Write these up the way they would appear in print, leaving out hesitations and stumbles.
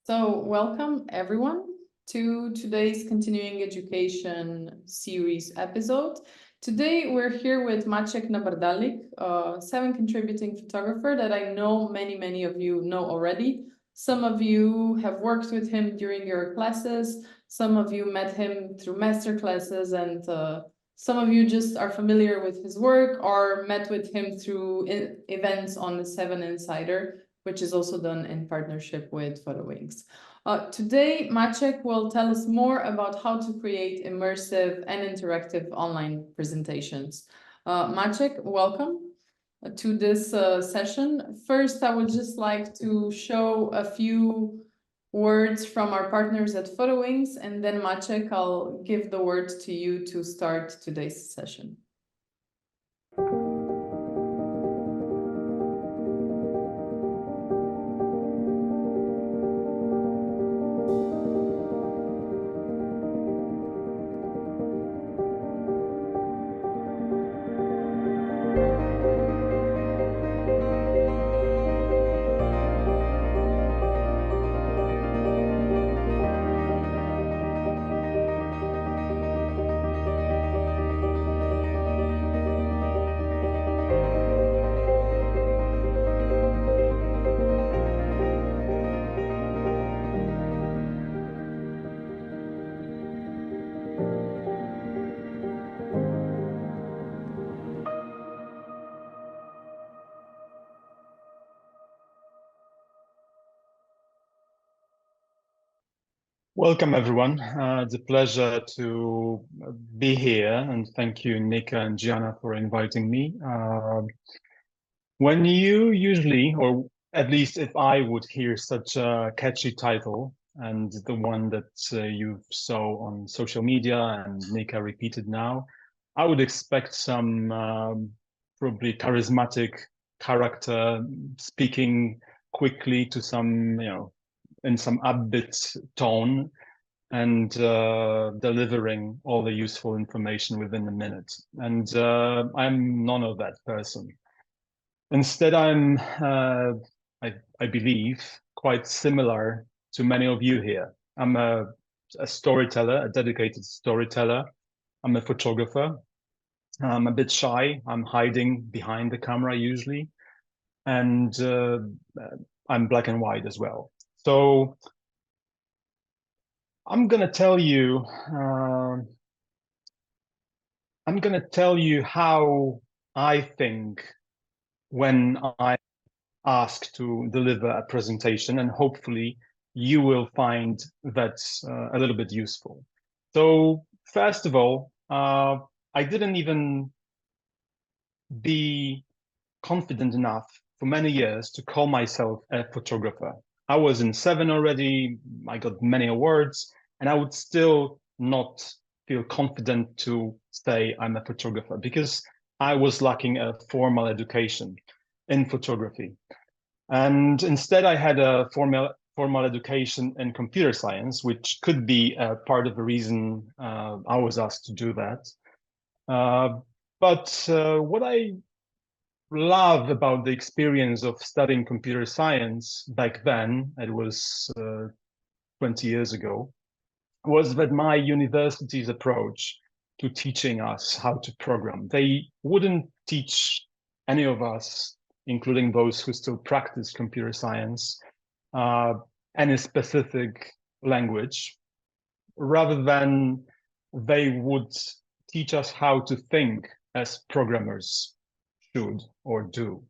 So welcome everyone to today's continuing education series episode. Today we're here with Maciek Nabrdalik, a 7 contributing photographer that I know many of you know already. Some of you have worked with him during your classes. Some of you met him through master classes, and some of you just are familiar with his work or met with him through events on the 7 Insider, which is also done in partnership with PhotoWings. Today, Maciek will tell us more about how to create immersive and interactive online presentations. Maciek, welcome to this session. First, I would just like to show a few words from our partners at PhotoWings, and then Maciek, I'll give the word to you to start today's session. Welcome, everyone. It's a pleasure to be here, and thank you, Nika and Gianna, for inviting me. When you usually, or at least if I would hear such a catchy title, and the one that you saw on social media and Nika repeated now, I would expect some probably charismatic character speaking quickly to some, in some upbeat tone and delivering all the useful information within a minute. And I'm none of that person. Instead, I believe, quite similar to many of you here. I'm a storyteller, a dedicated storyteller. I'm a photographer. I'm a bit shy. I'm hiding behind the camera usually. And I'm black and white as well. So I'm gonna tell you how I think when I'm asked to deliver a presentation, and hopefully you will find that a little bit useful. So first of all, I didn't even be confident enough for many years to call myself a photographer. I was in 7 already, I got many awards, and I would still not feel confident to say I'm a photographer because I was lacking a formal education in photography. And instead I had a formal education in computer science, which could be a part of the reason I was asked to do that. But what I love about the experience of studying computer science back then, it was 20 years ago, was that my university's approach to teaching us how to program. They wouldn't teach any of us, including those who still practice computer science, any specific language, rather than they would teach us how to think as programmers should or do.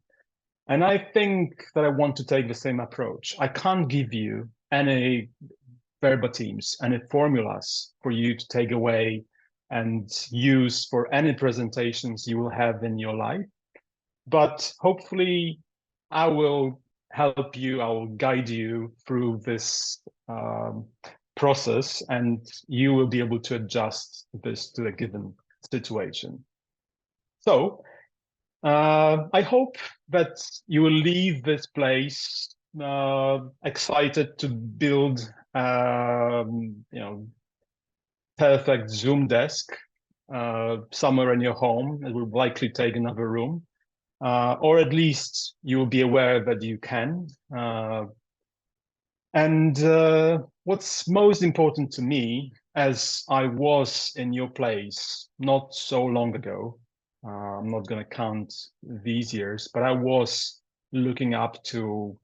And I think that I want to take the same approach. I can't give you any verbatims, any formulas for you to take away and use for any presentations you will have in your life. But hopefully I will help you, I will guide you through this process, and you will be able to adjust this to a given situation. So I hope that you will leave this place excited to build, perfect Zoom desk somewhere in your home. It will likely take another room, or at least you will be aware that you can. And what's most important to me, as I was in your place not so long ago, I'm not going to count these years, but I was looking up to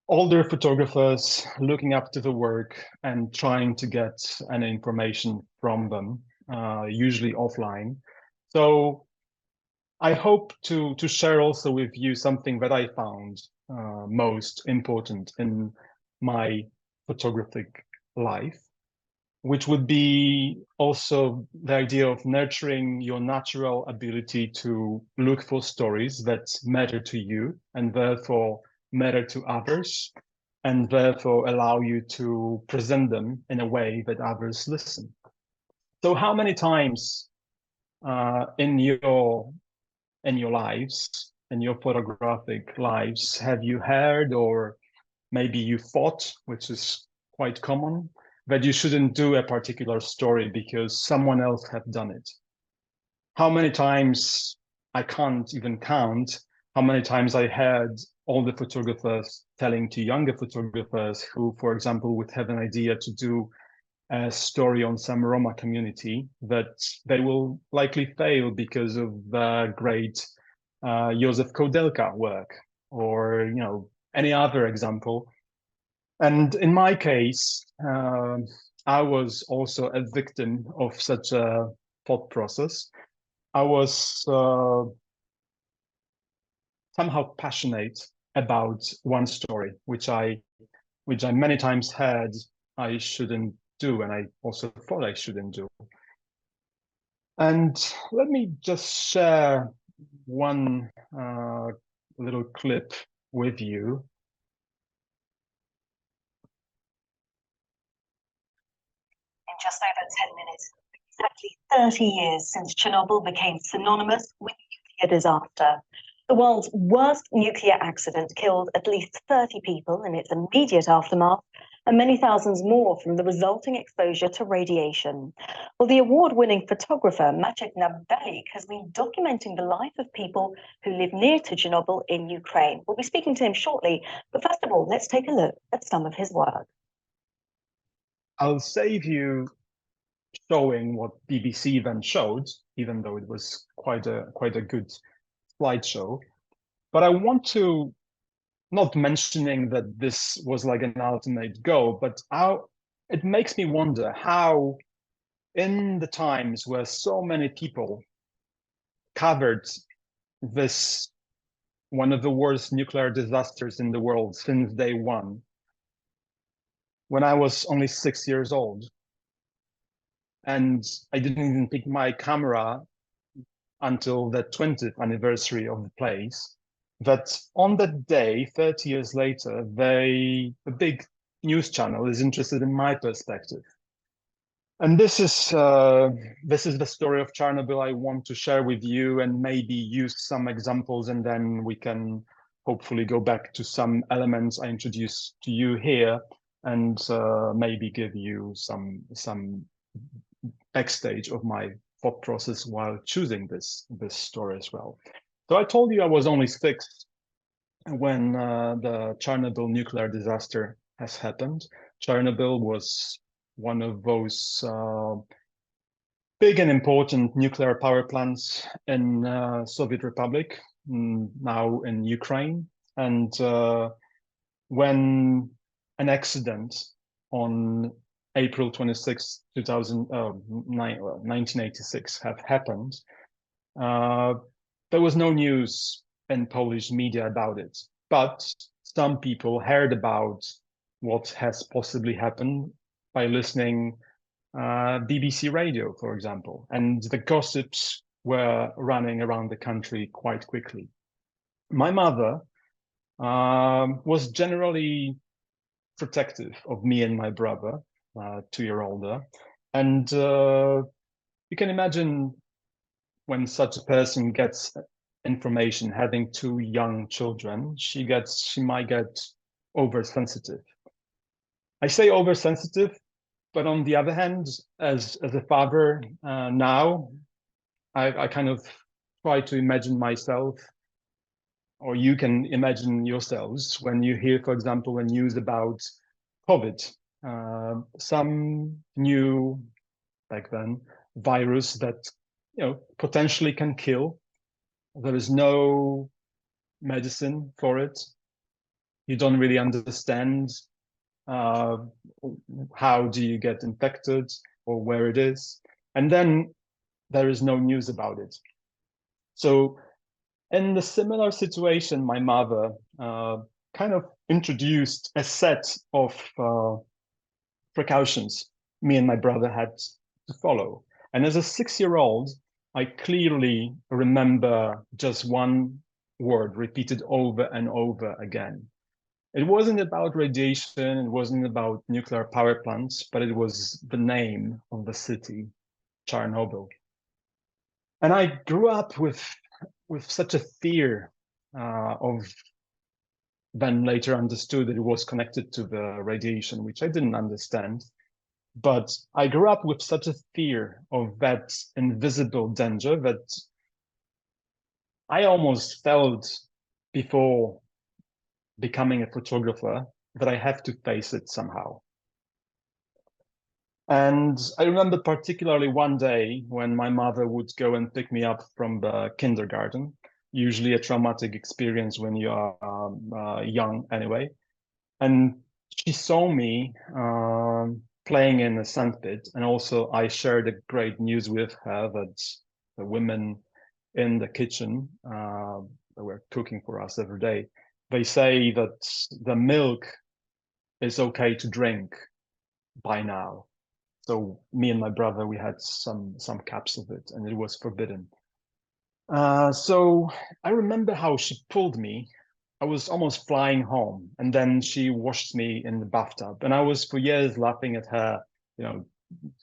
older photographers, looking up to the work and trying to get any information from them, usually offline. So I hope to share also with you something that I found most important in my photographic life, which would be also the idea of nurturing your natural ability to look for stories that matter to you and therefore matter to others, and therefore allow you to present them in a way that others listen. So how many times in your lives, in your photographic lives, have you heard, or maybe you thought, which is quite common, that you shouldn't do a particular story because someone else had done it? How many times, I can't even count, how many times I heard older photographers telling to younger photographers who, for example, would have an idea to do a story on some Roma community, that they will likely fail because of the great Josef Koudelka work, or any other example. And in my case, I was also a victim of such a thought process. I was somehow passionate about one story, which I many times heard I shouldn't do, and I also thought I shouldn't do. And let me just share one little clip with you. In just over 10 minutes, exactly 30 years since Chernobyl became synonymous with nuclear disaster. The world's worst nuclear accident killed at least 30 people in its immediate aftermath, and many thousands more from the resulting exposure to radiation. Well, the award-winning photographer Maciek Nabrdalik has been documenting the life of people who live near to Chernobyl in Ukraine. We'll be speaking to him shortly, but first of all, let's take a look at some of his work. I'll save you showing what BBC then showed, even though it was quite a good slideshow. But I want to, not mentioning that this was like an ultimate goal, but how it makes me wonder how, in the times where so many people covered this, one of the worst nuclear disasters in the world since day one, when I was only 6 years old, and I didn't even pick my camera until the 20th anniversary of the place, that on that day, 30 years later, a big news channel is interested in my perspective. And this is the story of Chernobyl I want to share with you, and maybe use some examples, and then we can hopefully go back to some elements I introduced to you here, and maybe give you some backstage of my thought process while choosing this story as well. So I told you I was only 6 when the Chernobyl nuclear disaster has happened. Chernobyl was one of those big and important nuclear power plants in Soviet Republic, now in Ukraine. And when an accident on April 26, 1986 have happened, there was no news in Polish media about it. But some people heard about what has possibly happened by listening BBC radio, for example, and the gossips were running around the country quite quickly. My mother was generally protective of me and my brother, 2 years older, and you can imagine when such a person gets information, having 2 young children, she might get oversensitive. I say oversensitive, but on the other hand, as a father now, I kind of try to imagine myself or you can imagine yourselves when you hear, for example, the news about COVID, some new, back then, virus that potentially can kill. There is no medicine for it. You don't really understand how do you get infected or where it is. And then there is no news about it. So in the similar situation, my mother kind of introduced a set of precautions me and my brother had to follow. And as a 6-year-old, I clearly remember just one word repeated over and over again. It wasn't about radiation, it wasn't about nuclear power plants, but it was the name of the city, Chernobyl. And I grew up with such a fear of, then later understood that it was connected to the radiation, which I didn't understand. But I grew up with such a fear of that invisible danger that I almost felt before becoming a photographer that I have to face it somehow. And I remember particularly one day when my mother would go and pick me up from the kindergarten, usually a traumatic experience when you are young anyway. And she saw me playing in a sandpit. And also I shared the great news with her that the women in the kitchen that were cooking for us every day, they say that the milk is okay to drink by now. So me and my brother, we had some cups of it, and it was forbidden. So I remember how she pulled me. I was almost flying home, and then she washed me in the bathtub. And I was for years laughing at her,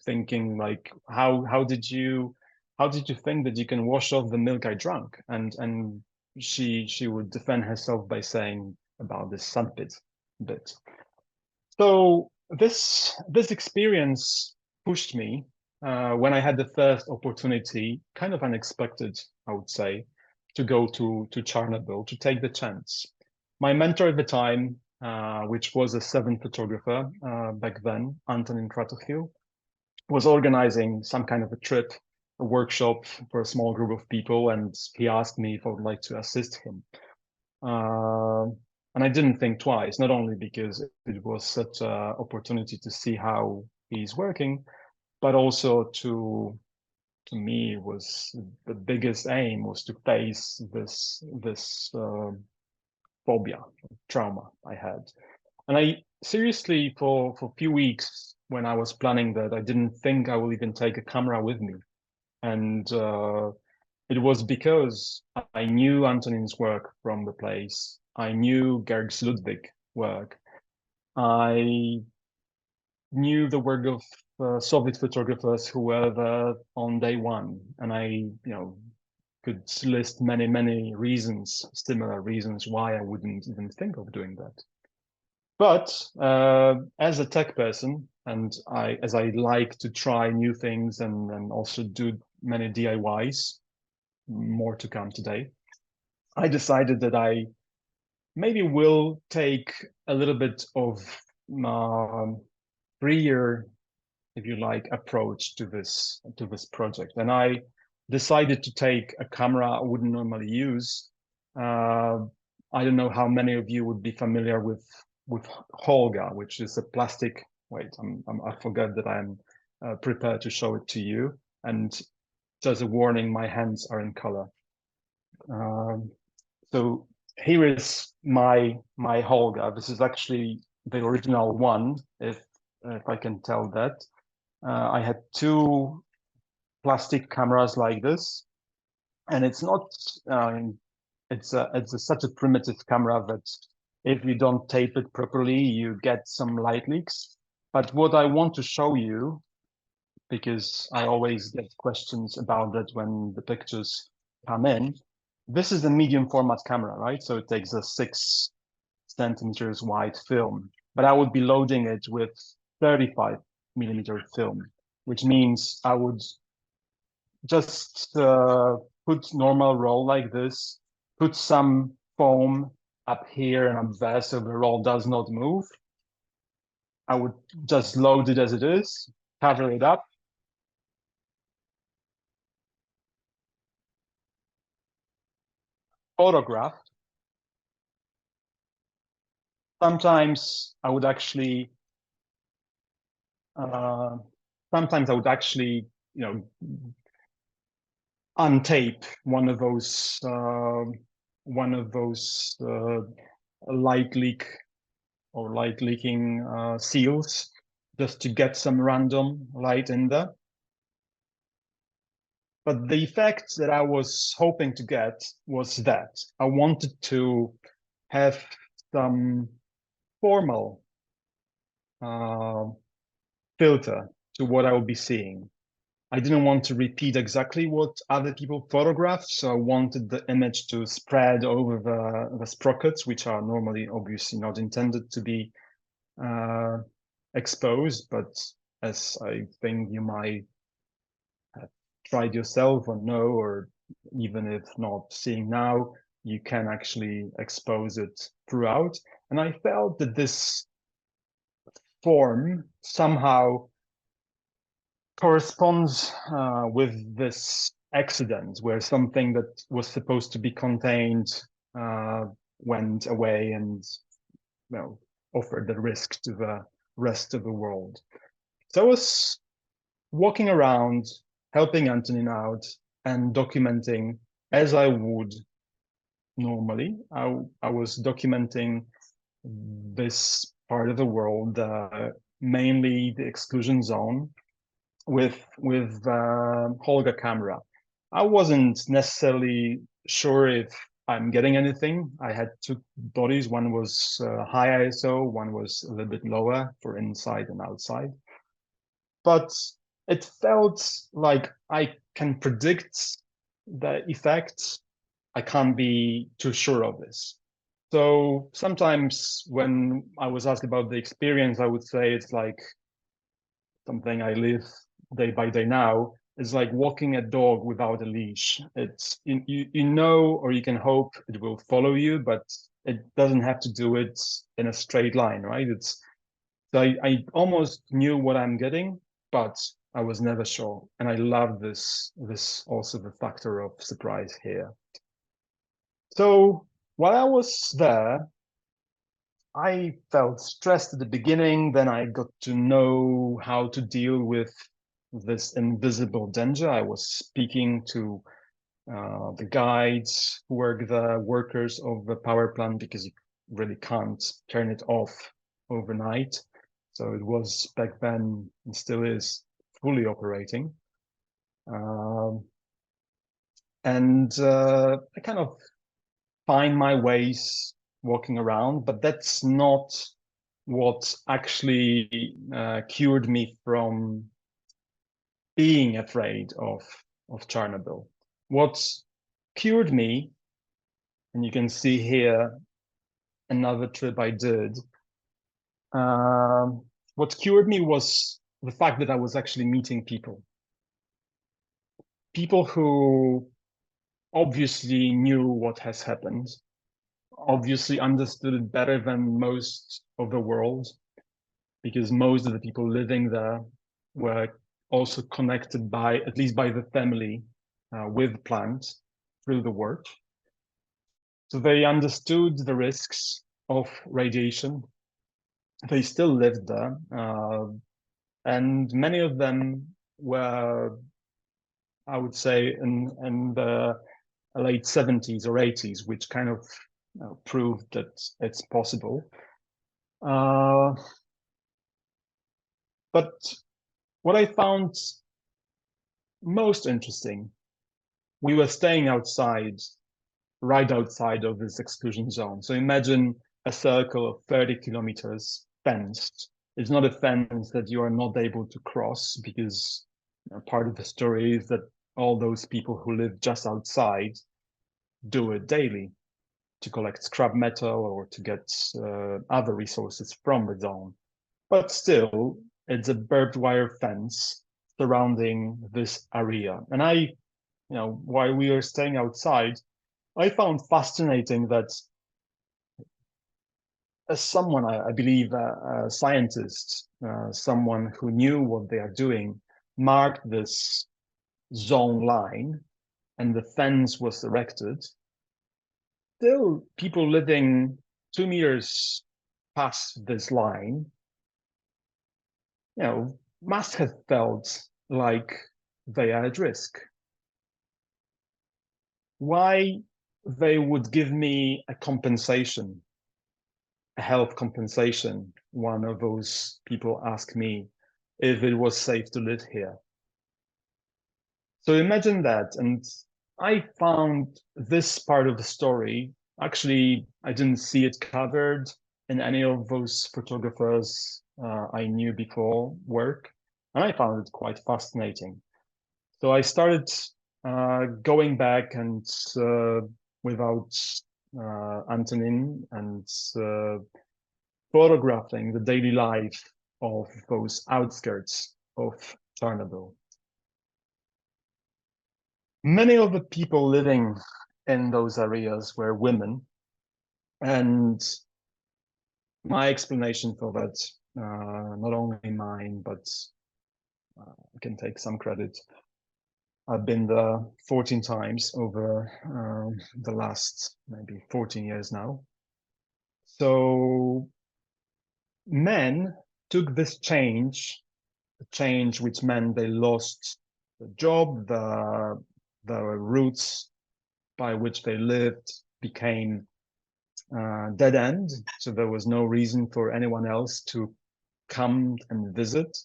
thinking like, how did you think that you can wash off the milk I drank? And she would defend herself by saying about this sandpit bit. So this experience pushed me when I had the first opportunity, kind of unexpected, I would say, to go to Chernobyl, to take the chance. My mentor at the time, which was a 7th photographer back then, Antonin Kratochvil, was organizing some kind of a trip, a workshop for a small group of people, and he asked me if I would like to assist him. And I didn't think twice, not only because it was such an opportunity to see how he's working, but also to me was the biggest aim was to face this phobia, trauma I had. And I seriously, for a few weeks when I was planning that, I didn't think I will even take a camera with me. And it was because I knew Antonin's work from the place. I knew Georg's Ludwig work. I knew the work of Soviet photographers who were there on day one. And I, could list many reasons, similar reasons why I wouldn't even think of doing that. But as a tech person, and as I like to try new things and also do many DIYs, more to come today, I decided that I maybe will take a little bit of freer, if you like, approach to this project. And I decided to take a camera I wouldn't normally use. I don't know how many of you would be familiar with Holga, which is a plastic. Wait, I forgot that I'm prepared to show it to you. And just a warning, my hands are in color. So here is my Holga. This is actually the original one, if I can tell that. I had 2 plastic cameras like this, and it's not. It's such a primitive camera that if you don't tape it properly, you get some light leaks. But what I want to show you, because I always get questions about that when the pictures come in, this is a medium format camera, right? So it takes a 6 centimeters wide film, but I would be loading it with 35 millimeter film, which means I would just put normal roll like this, put some foam up here and up there, so the roll does not move. I would just load it as it is, cover it up. Photograph. Sometimes I would actually, untape one of those light leaking seals, just to get some random light in there. But the effect that I was hoping to get was that I wanted to have some formal filter to what I will be seeing. I didn't want to repeat exactly what other people photographed, so I wanted the image to spread over the sprockets, which are normally obviously not intended to be exposed, but as I think you might have tried yourself or know, or even if not seeing now, you can actually expose it throughout. And I felt that this form somehow corresponds with this accident, where something that was supposed to be contained went away and, offered the risk to the rest of the world. So I was walking around, helping Antonin out and documenting as I would normally. I was documenting this part of the world, mainly the exclusion zone, with Holga camera. I wasn't necessarily sure if I'm getting anything. I had two bodies. One was high ISO, one was a little bit lower for inside and outside. But it felt like I can predict the effects. I can't be too sure of this. So sometimes when I was asked about the experience, I would say it's like something I live day by day now. It's like walking a dog without a leash. It's you know, or you can hope it will follow you, but it doesn't have to do it in a straight line, right? So I almost knew what I'm getting, but I was never sure. And I love this also the factor of surprise here. So while I was there, I felt stressed at the beginning. Then I got to know how to deal with this invisible danger. I was speaking to the guides who were the workers of the power plant, because you really can't turn it off overnight. So it was back then, and still is, fully operating. I kind of find my ways walking around, but that's not what actually cured me from being afraid of Chernobyl. What cured me, and you can see here another trip I did, what cured me was the fact that I was actually meeting people. People who obviously knew what has happened, obviously understood it better than most of the world, because most of the people living there were also connected by, at least by the family, with plant through the work. So they understood the risks of radiation. They still lived there, and many of them were, I would say, in the late 70s or 80s, which kind of proved that it's possible. But what I found most interesting, we were staying outside, right outside of this exclusion zone. So imagine a circle of 30 kilometers fenced. It's not a fence that you are not able to cross, because part of the story is that all those people who live just outside do it daily to collect scrap metal or to get other resources from the zone. But still, it's a barbed wire fence surrounding this area. And while we were staying outside, I found fascinating that as someone, I believe, a scientist, someone who knew what they are doing, marked this zone line and the fence was erected, still people living 2 meters past this line, must have felt like they are at risk. Why they would give me a compensation, a health compensation, one of those people asked me if it was safe to live here. So imagine that. And I found this part of the story, actually, I didn't see it covered in any of those photographers I knew before work. And I found it quite fascinating. So I started going back and without Antonin and photographing the daily life of those outskirts of Chernobyl. Many of the people living in those areas were women, and my explanation for that, not only mine, but I can take some credit. I've been there 14 times over the last maybe 14 years now. So men took this change, the change which meant they lost the job, the routes by which they lived became dead end. So there was no reason for anyone else to come and visit,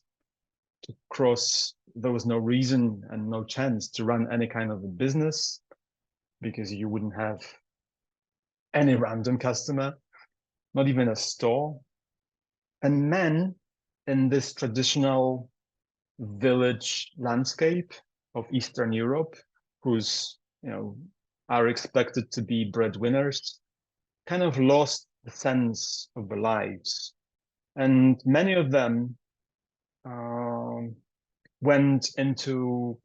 to cross. There was no reason and no chance to run any kind of a business because you wouldn't have any random customer, not even a store. And men in this traditional village landscape of Eastern Europe, who's, are expected to be breadwinners, kind of lost the sense of their lives. And many of them went into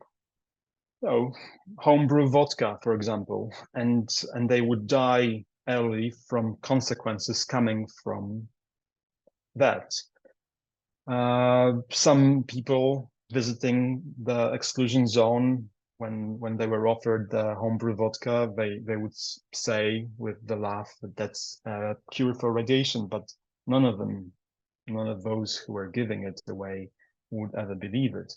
homebrew vodka, for example, and they would die early from consequences coming from that. Some people visiting the exclusion zone, when they were offered the homebrew vodka, they would say with the laugh that that's cure for radiation, but none of those who were giving it away would ever believe it.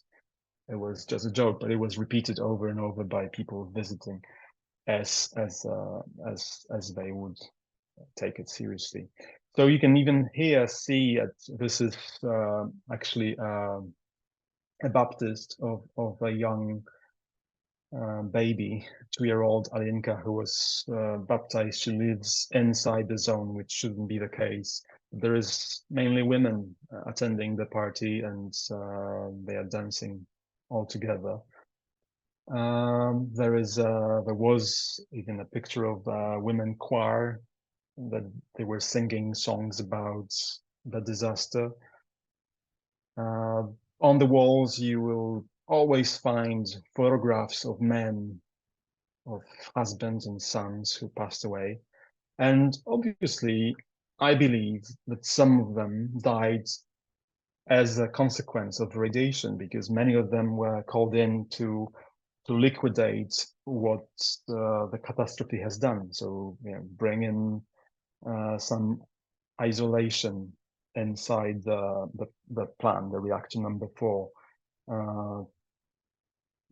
It was just a joke, but it was repeated over and over by people visiting, as they would take it seriously. So you can even here see this is actually a baptist of a young baby, 2-year-old Alinka, who was baptized. She lives inside the zone, which shouldn't be the case. There is mainly women attending the party, and they are dancing all together. There was even a picture of a women choir that they were singing songs about the disaster. On the walls, you will always find photographs of men, of husbands and sons who passed away. And obviously, I believe that some of them died as a consequence of radiation, because many of them were called in to liquidate what the catastrophe has done. So bring in some isolation inside the plant, the reactor number 4.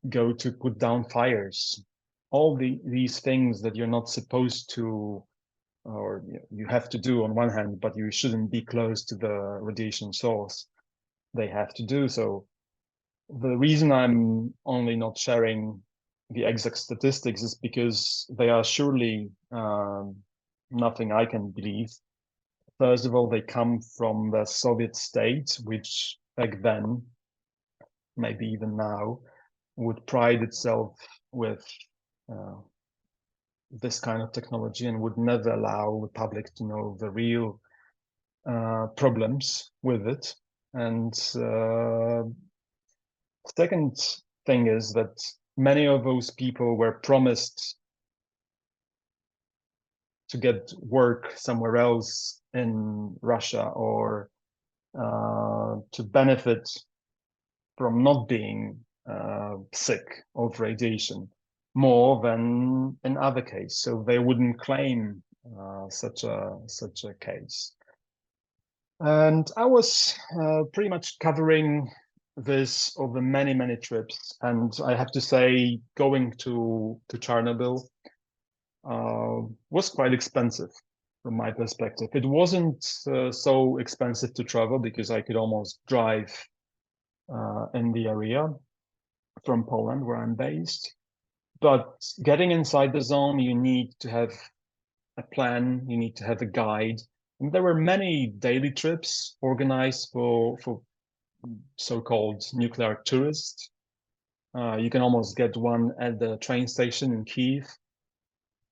Go to put down fires. All these things that you're not supposed to, or you have to do on one hand, but you shouldn't be close to the radiation source. They have to do so. The reason I'm only not sharing the exact statistics is because they are surely nothing I can believe. First of all, they come from the Soviet state, which back then, maybe even now, would pride itself with this kind of technology and would never allow the public to know the real problems with it. And second thing is that many of those people were promised to get work somewhere else in Russia, or to benefit from not being sick of radiation more than in other case. So they wouldn't claim such a case. And I was pretty much covering this over many trips. And I have to say, going to Chernobyl was quite expensive from my perspective. It wasn't so expensive to travel because I could almost drive in the area from Poland, where I'm based. But getting inside the zone, you need to have a plan, you need to have a guide. And there were many daily trips organized for so-called nuclear tourists. You can almost get one at the train station in Kyiv.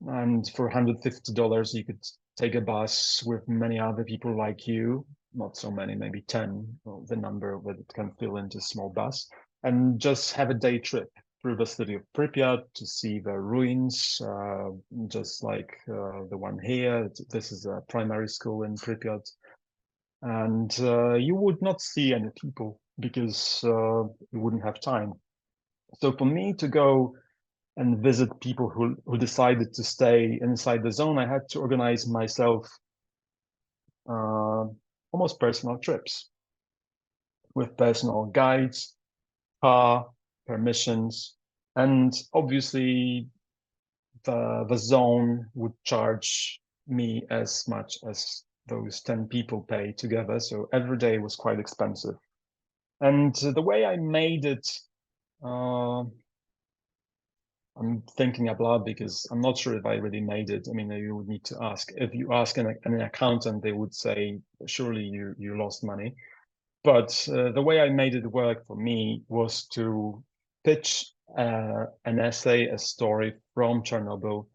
And for $150, you could take a bus with many other people like you, not so many, maybe 10, the number that it can fill into a small bus, and just have a day trip through the city of Pripyat to see the ruins, just like the one here. This is a primary school in Pripyat. And you would not see any people because you wouldn't have time. So for me to go and visit people who decided to stay inside the zone, I had to organize myself almost personal trips with personal guides, car, permissions, and obviously the zone would charge me as much as those 10 people pay together. So every day was quite expensive. And the way I made it, I'm thinking out loud because I'm not sure if I really made it. I mean, you would need to ask. If you ask an accountant, they would say, surely you lost money. But the way I made it work for me was to pitch an essay, a story from Chernobyl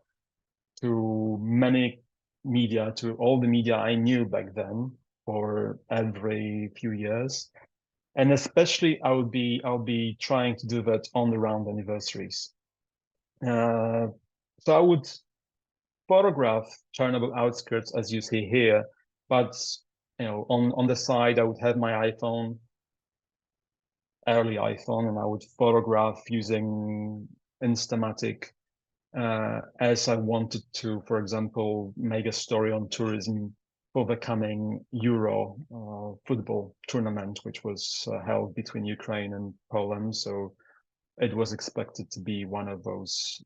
to many media, to all the media I knew back then, for every few years. And especially I'll be trying to do that on the round anniversaries. So I would photograph Chernobyl outskirts, as you see here, but on the side I would have my iPhone, early iPhone, and I would photograph using Instamatic as I wanted to, for example, make a story on tourism for the coming Euro football tournament, which was held between Ukraine and Poland. So it was expected to be one of those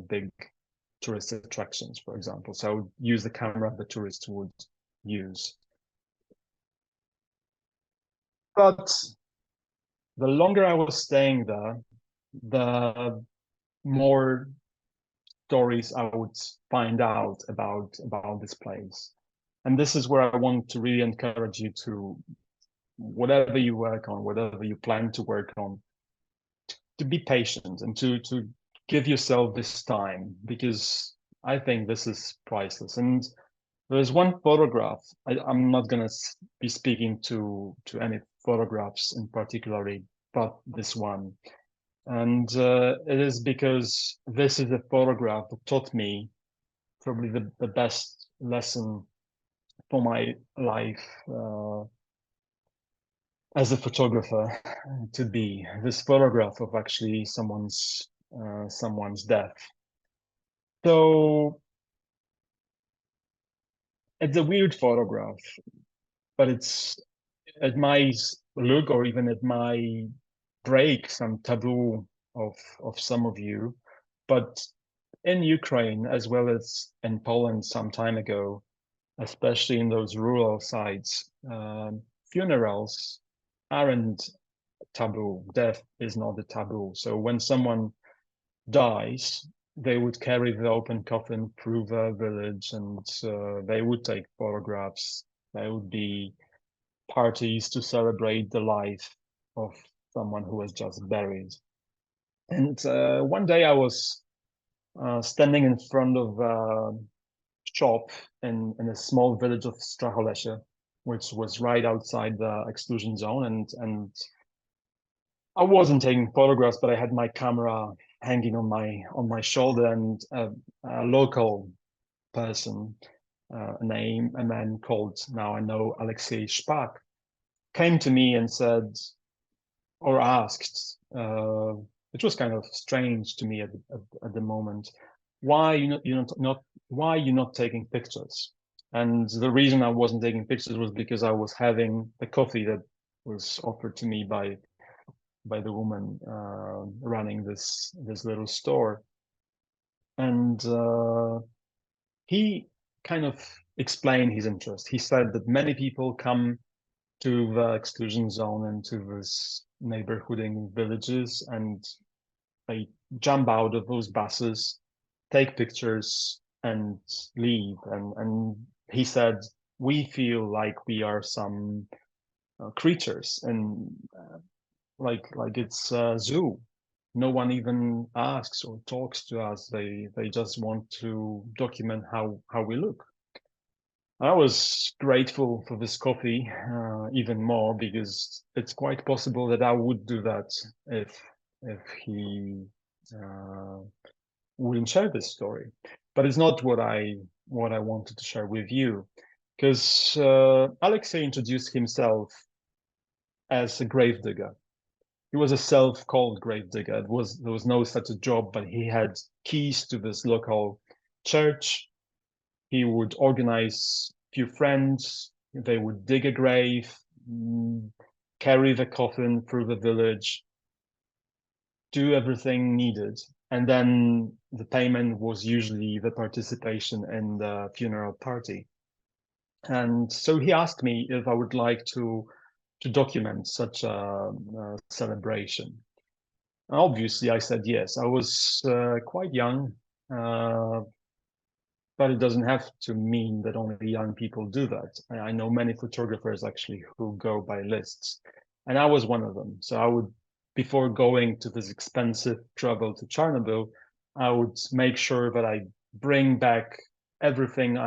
big tourist attractions, for example. So I would use the camera the tourists would use. But the longer I was staying there, the more stories I would find out about this place. And this is where I want to really encourage you to, whatever you work on, whatever you plan to work on, to be patient and to give yourself this time, because I think this is priceless. And there's one photograph, I'm not going to be speaking to any photographs in particular, but this one. And it is because this is a photograph that taught me probably the best lesson for my life as a photographer, to be this photograph of actually someone's death. So it's a weird photograph, but it might look, or even it might break some taboo of some of you. But in Ukraine, as well as in Poland some time ago, especially in those rural sites, funerals aren't taboo. Death is not a taboo. So when someone dies, they would carry the open coffin through the village, and they would take photographs. There would be parties to celebrate the life of someone who was just buried. And one day I was standing in front of a shop in a small village of Stracholeshe, which was right outside the exclusion zone, and I wasn't taking photographs, but I had my camera hanging on my shoulder, and a local person, a man called, now I know, Alexei Shpak, came to me and said, or asked, it was kind of strange to me at the moment, why you're not taking pictures? And the reason I wasn't taking pictures was because I was having the coffee that was offered to me by the woman running this little store. And he kind of explained his interest. He said that many people come to the exclusion zone and to this neighborhooding villages, and they jump out of those buses, take pictures, and leave. And he said, we feel like we are some creatures, and like it's a zoo. No one even asks or talks to us. They just want to document how we look. I was grateful for this coffee even more, because it's quite possible that I would do that if he wouldn't share this story. But it's not what I wanted to share with you, because Alexei introduced himself as a gravedigger. He was a self-called gravedigger. There was no such a job, but he had keys to this local church. He would organize a few friends. They would dig a grave, carry the coffin through the village, do everything needed. And then the payment was usually the participation in the funeral party. And so he asked me if I would like to document such a celebration. Obviously, I said yes. I was quite young, but it doesn't have to mean that only young people do that. I know many photographers actually who go by lists, and I was one of them. So I would, before going to this expensive travel to Chernobyl, I would make sure that I bring back everything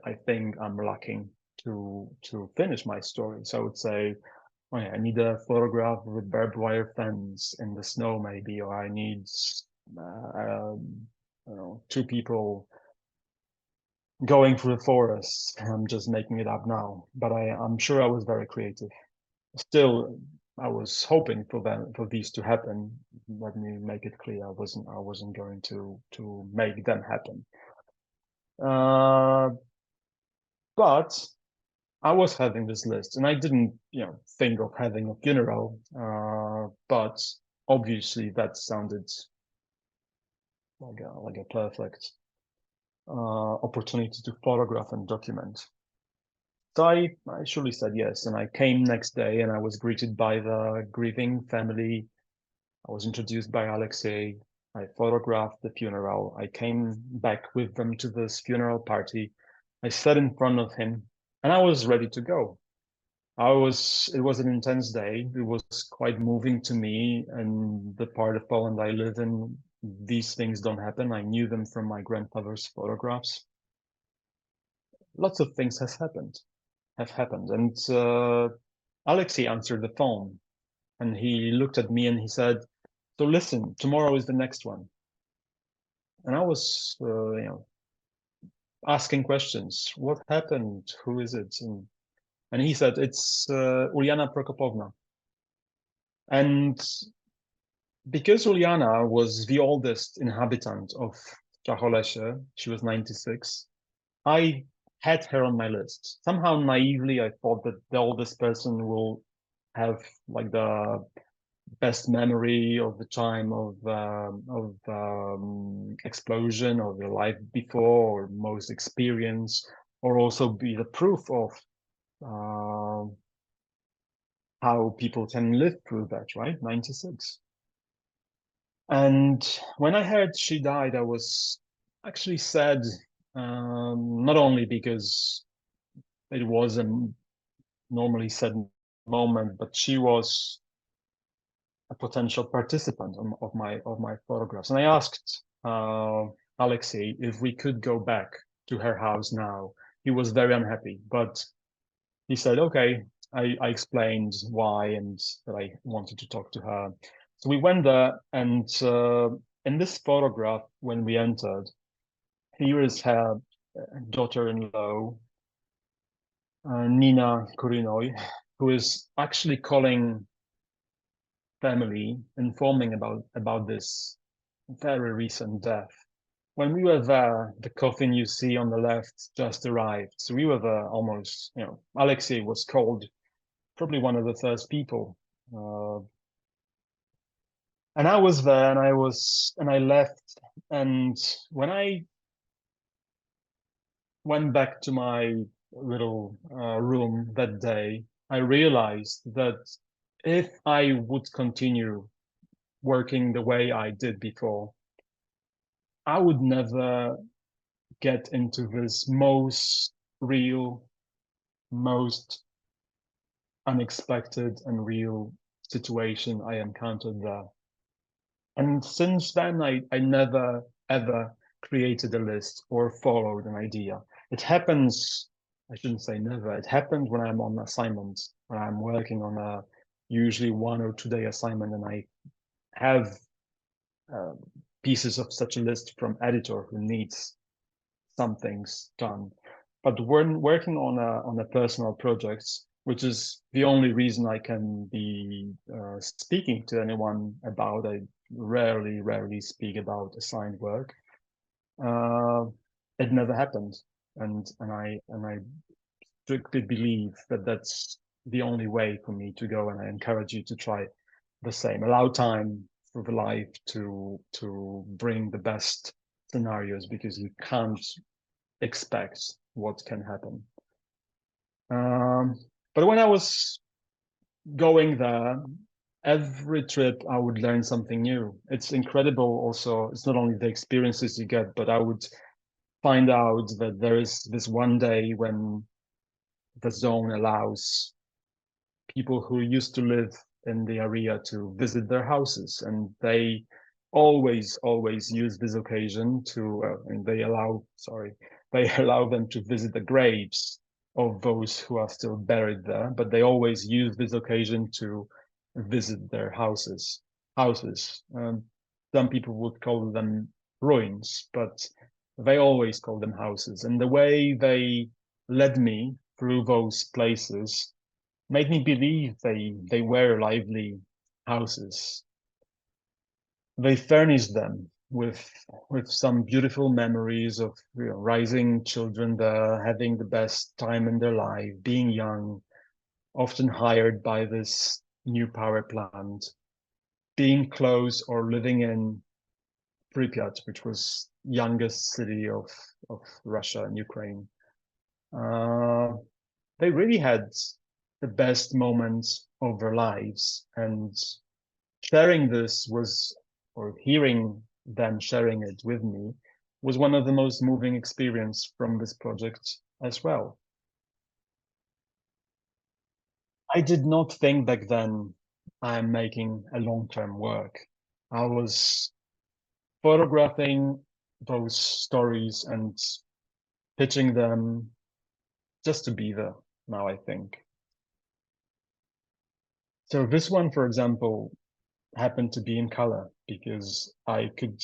I think I'm lacking to finish my story. So I would say, oh yeah, I need a photograph of a barbed wire fence in the snow, maybe, or I need two people going through the forest. I'm just making it up now, but I'm sure I was very creative. Still, I was hoping for these to happen. Let me make it clear, I wasn't going to make them happen. But I was having this list, and I didn't, think of having a funeral. But obviously, that sounded like a perfect opportunity to photograph and document. So I surely said yes, and I came next day, and I was greeted by the grieving family. I was introduced by Alexei. I photographed the funeral. I came back with them to this funeral party. I sat in front of him, and I was ready to go. It was an intense day. It was quite moving to me, and the part of Poland I live in, these things don't happen. I knew them from my grandfather's photographs. Lots of things have happened, and Alexei answered the phone, and he looked at me and he said, "So listen, tomorrow is the next one." And I was, asking questions. What happened? Who is it? And he said, it's Uliana Prokopovna. And because Uliana was the oldest inhabitant of Czacholeshe, she was 96, I had her on my list. Somehow naively, I thought that the oldest person will have like the best memory of the time of explosion, or the life before, or most experience, or also be the proof of how people can live through that, right? 96. And when I heard she died, I was actually sad, not only because it was a normally sad moment, but she was a potential participant of my photographs. And I asked Alexei if we could go back to her house now. He was very unhappy, but he said, okay. I explained why and that I wanted to talk to her. So we went there, and in this photograph, when we entered, Iris had a daughter-in-law, Nina Kurinoi, who is actually calling family, informing about this very recent death. When we were there, the coffin you see on the left just arrived. So we were there almost, Alexei was called probably one of the first people. And I was there, and I left. And when I went back to my little room that day, I realized that if I would continue working the way I did before, I would never get into this most real, most unexpected and real situation I encountered there. And since then, I never, ever created a list or followed an idea. It happens, I shouldn't say never, it happens when I'm on assignments, when I'm working on a usually 1 or 2 day assignment, and I have pieces of such a list from editor who needs some things done. But when working on a personal project, which is the only reason I can be speaking to anyone about, I rarely speak about assigned work. It never happened, and I strictly believe that that's the only way for me to go, and I encourage you to try the same. Allow time for the life to bring the best scenarios, because you can't expect what can happen. But when I was going there, every trip I would learn something new. It's incredible also. It's not only the experiences you get, but I would find out that there is this one day when the zone allows people who used to live in the area to visit their houses, and they always use this occasion to and they allow them to visit the graves of those who are still buried there, but they always use this occasion to visit their houses. Some people would call them ruins, but they always call them houses. And the way they led me through those places made me believe they were lively houses. They furnished them with some beautiful memories of rising children there, having the best time in their life, being young, often hired by this new power plant, being close or living in Pripyat, which was youngest city of Russia and Ukraine. They really had the best moments of their lives, and sharing this was, or hearing them sharing it with me, was one of the most moving experiences from this project as well. I did not think back then I'm making a long-term work. I was photographing those stories and pitching them just to be there now, I think. So this one, for example, happened to be in color because I could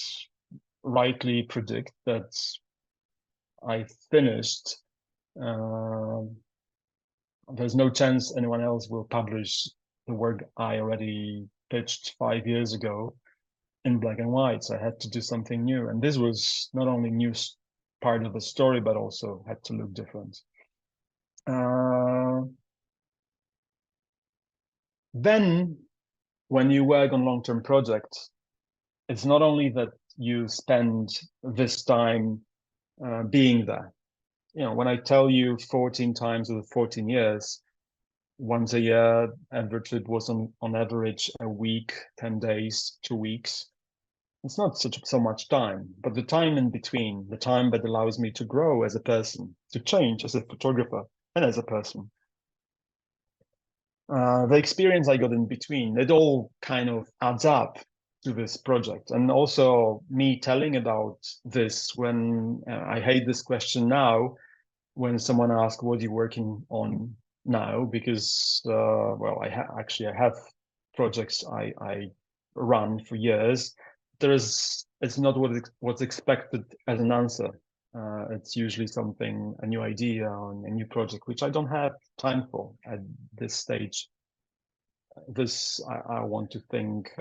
rightly predict that I finished. There's no chance anyone else will publish the work I already pitched 5 years ago in black and white. So I had to do something new. And this was not only new part of the story, but also had to look different. Then when you work on long-term projects, it's not only that you spend this time being there. When I tell you 14 times over 14 years, once a year, average it was on average a week, 10 days, 2 weeks. It's not so much time, but the time in between, the time that allows me to grow as a person, to change as a photographer and as a person. The experience I got in between, it all kind of adds up to this project. And also me telling about this when I hate this question now, when someone asks, what are you working on now? Because, well, I have projects I run for years. It's not what's expected as an answer. It's usually something, a new idea on a new project, which I don't have time for at this stage. I want to think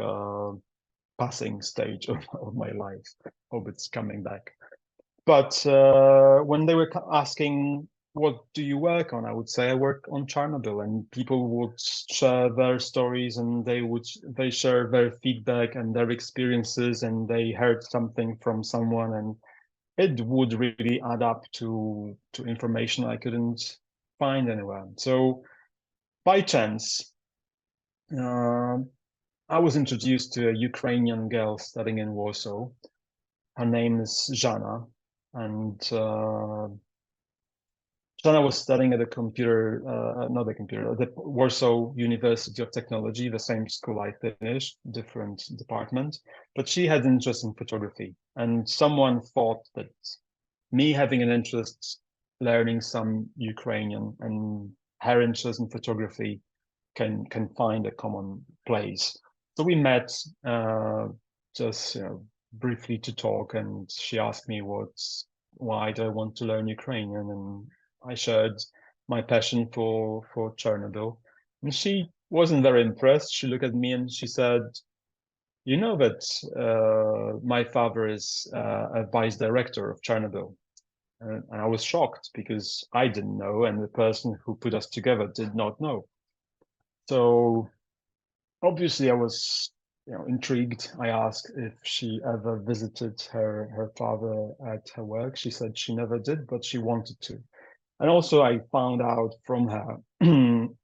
passing stage of my life. Hope it's coming back. But when they were asking, what do you work on? I would say I work on Chernobyl, and people would share their stories, and they share their feedback and their experiences, and they heard something from someone, and it would really add up to information I couldn't find anywhere. So by chance, I was introduced to a Ukrainian girl studying in Warsaw. Her name is Jana, and Jana was studying at the Warsaw University of Technology, the same school I finished, different department, but she had an interest in photography. And someone thought that me having an interest learning some Ukrainian and her interest in photography can find a common place. So we met just briefly to talk, and she asked me why do I want to learn Ukrainian, and I shared my passion for Chernobyl, and she wasn't very impressed. She looked at me and she said, "You know that my father is a vice director of Chernobyl." And I was shocked because I didn't know, and the person who put us together did not know. So obviously I was intrigued. I asked if she ever visited her father at her work. She said she never did, but she wanted to. And also I found out from her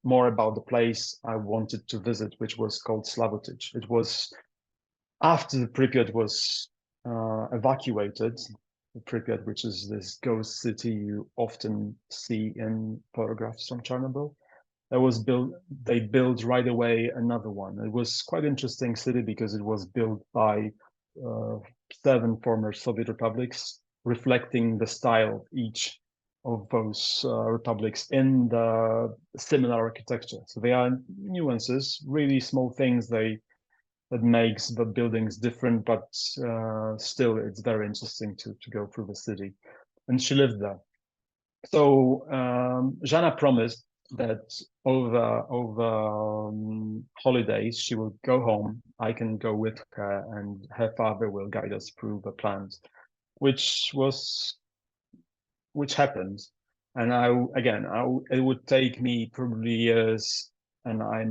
more about the place I wanted to visit, which was called Slavutich. It was after the Pripyat was evacuated, Pripyat, which is this ghost city you often see in photographs from Chernobyl. They built right away another one. It was quite interesting city because it was built by 7 former Soviet republics, reflecting the style of each of those republics in the similar architecture. So they are nuances, really small things that makes the buildings different, but still it's very interesting to go through the city. And she lived there. So Jana promised that over holidays she will go home. I can go with her, and her father will guide us through the plans, which happened. And it would take me probably years, and I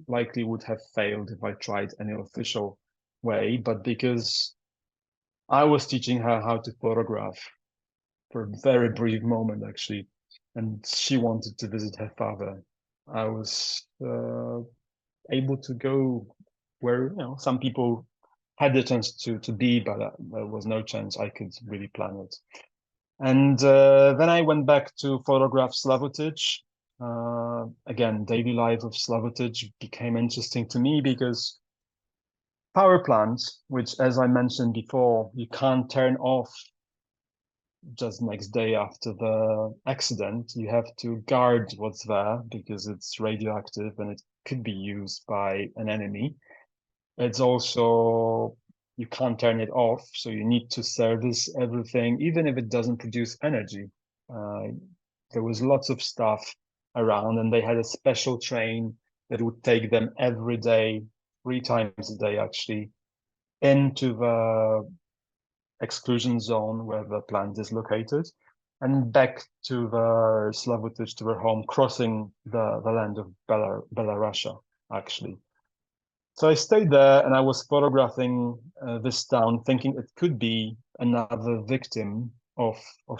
likely would have failed if I tried any official way. But because I was teaching her how to photograph for a very brief moment, actually, and she wanted to visit her father, I was able to go where some people had the chance to be, but there was no chance I could really plan it. And then I went back to photograph Slavutich. Again, daily life of Slavutich became interesting to me because power plants, which, as I mentioned before, you can't turn off just next day after the accident. You have to guard what's there because it's radioactive and it could be used by an enemy. It's also, you can't turn it off, so you need to service everything, even if it doesn't produce energy. There was lots of stuff around, and they had a special train that would take them every day, 3 times a day actually, into the exclusion zone where the plant is located, and back to the Slavutich, to their home, crossing the land of Belarus, actually. So I stayed there, and I was photographing this town, thinking it could be another victim of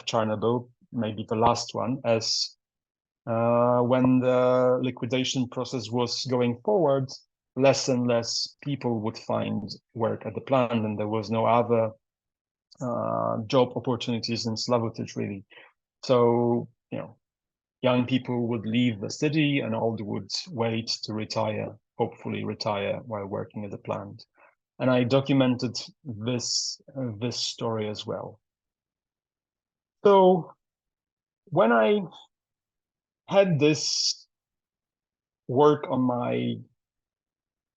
Chernobyl, maybe the last one, as when the liquidation process was going forward, less and less people would find work at the plant, and there was no other job opportunities in Slavutich, really. So, young people would leave the city and old would wait to retire, hopefully retire while working at the plant. And I documented this story as well. So when I had this work on my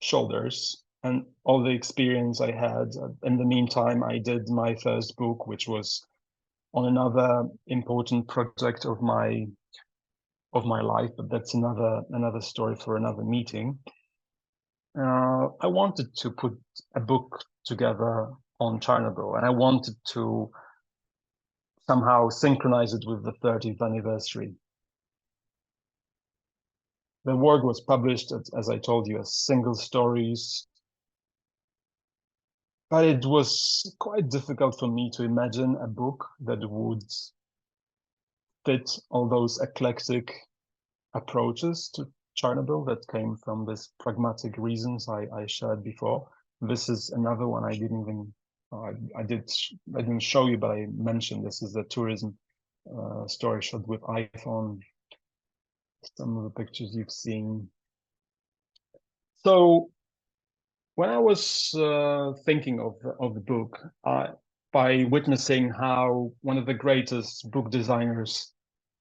shoulders and all the experience I had, in the meantime, I did my first book, which was on another important project of my life, but that's another story for another meeting. I wanted to put a book together on Chernobyl, and I wanted to somehow synchronize it with the 30th anniversary. The work was published, as I told you, as single stories, but it was quite difficult for me to imagine a book that would fit all those eclectic approaches to Chernobyl that came from these pragmatic reasons I shared before. This is another one I didn't even, I didn't show you, but I mentioned this is a tourism story shot with iPhone. Some of the pictures you've seen. So when I was thinking of the book, by witnessing how one of the greatest book designers,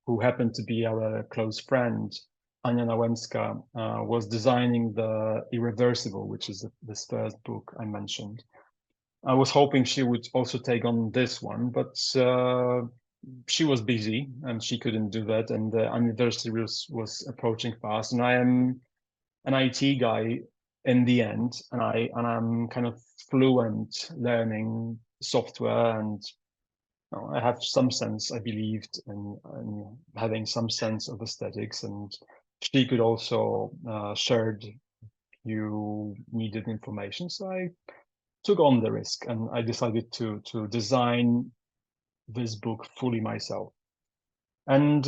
who happened to be our close friend, Ania Nałęcka, was designing the Irreversible, which is this first book I mentioned. I was hoping she would also take on this one, but she was busy and she couldn't do that, and the anniversary was approaching fast, and I am an IT guy in the end, and I'm kind of fluent learning software, and I have some sense, I believed, in having some sense of aesthetics, and she could also share you needed information. So I took on the risk, and I decided to design this book fully myself. And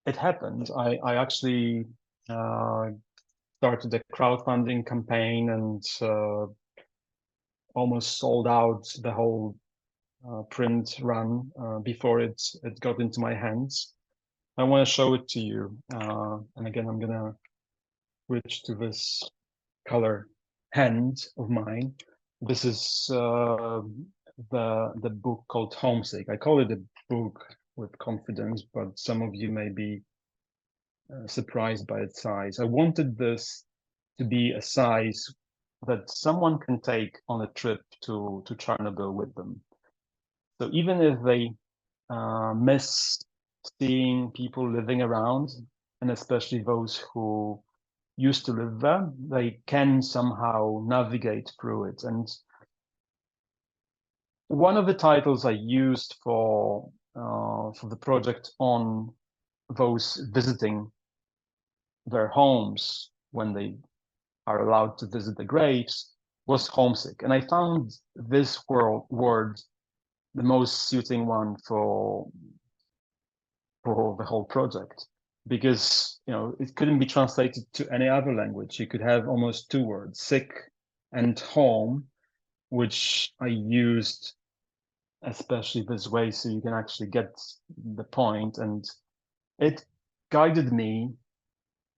it happened. I actually started a crowdfunding campaign and almost sold out the whole print run before it got into my hands. I want to show it to you. And again, I'm going to switch to this color hand of mine. This is the book called Homesick. I call it a book with confidence, but some of you may be surprised by its size. I wanted this to be a size that someone can take on a trip to Chernobyl with them. So even if they miss seeing people living around, and especially those who used to live there, they can somehow navigate through it. And one of the titles I used for the project on those visiting their homes when they are allowed to visit the graves was homesick, and I found this word the most suiting one for the whole project, because it couldn't be translated to any other language. You could have almost two words, sick and home, which I used especially this way so you can actually get the point, and it guided me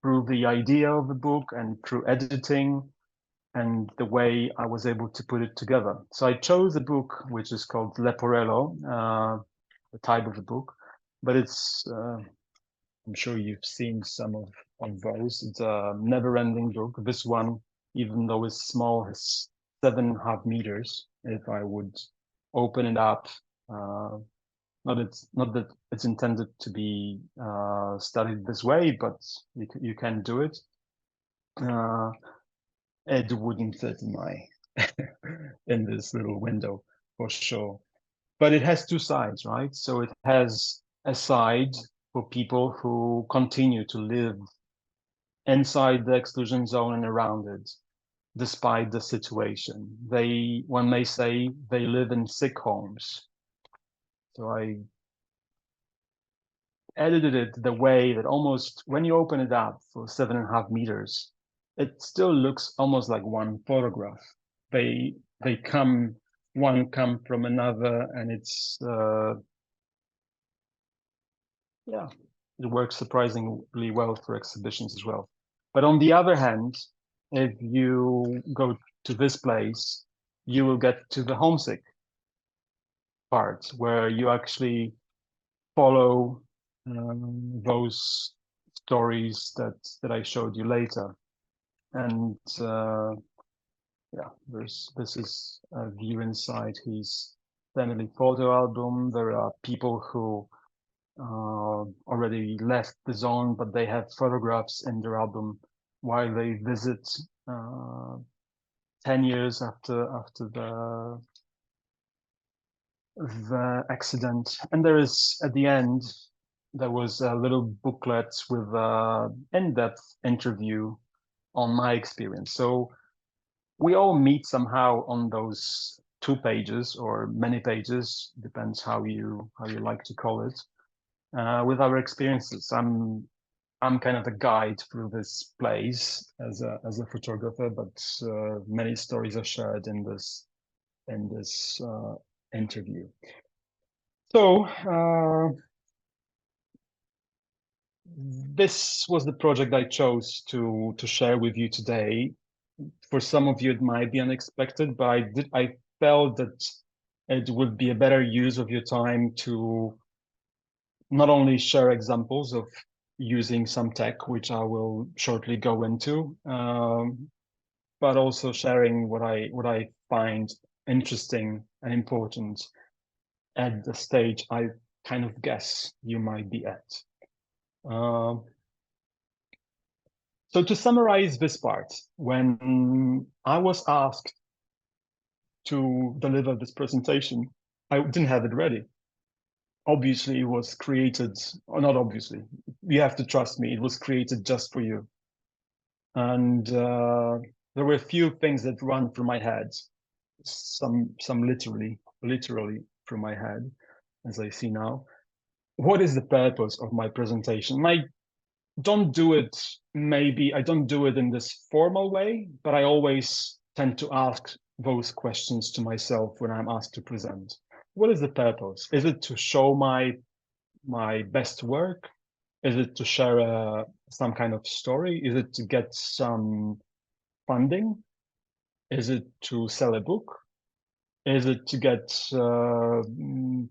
through the idea of the book and through editing and the way I was able to put it together. So I chose a book which is called Leporello, the type of the book, but it's I'm sure you've seen some of those. It's a never-ending book. This one, even though it's small, has 7.5 meters. If I would open it up, not that it's intended to be studied this way, but you can do it. It wouldn't fit in my in this little window for sure. But it has two sides, right? So it has a side for people who continue to live inside the exclusion zone and around it, despite the situation. One may say they live in sick homes. So I edited it the way that almost when you open it up for 7.5 meters, it still looks almost like one photograph. They come from another, and it's yeah, it works surprisingly well for exhibitions as well. But on the other hand, if you go to this place, you will get to the homesick part where you actually follow those stories that I showed you later. And yeah, this is a view inside. He's family photo album. There are people who already left the zone, but they have photographs in their album while they visit 10 years after the accident. And there is, at the end, there was a little booklet with an in-depth interview on my experience. So we all meet somehow on those 2 pages or many pages, depends how you like to call it, with our experiences. I'm kind of a guide through this place as a photographer, but many stories are shared in this interview. So this was the project I chose to share with you today. For some of you, it might be unexpected, but I felt that it would be a better use of your time to not only share examples of using some tech, which I will shortly go into, but also sharing what I find interesting and important at the stage I kind of guess you might be at. So to summarize this part, when I was asked to deliver this presentation, I didn't have it ready. Obviously, it was created, or not obviously, you have to trust me, it was created just for you. And there were a few things that run through my head, some literally through my head, as I see now. What is the purpose of my presentation? I don't do it in this formal way, but I always tend to ask those questions to myself when I'm asked to present. What is the purpose? Is it to show my best work? Is it to share some kind of story? Is it to get some funding? Is it to sell a book? Is it to get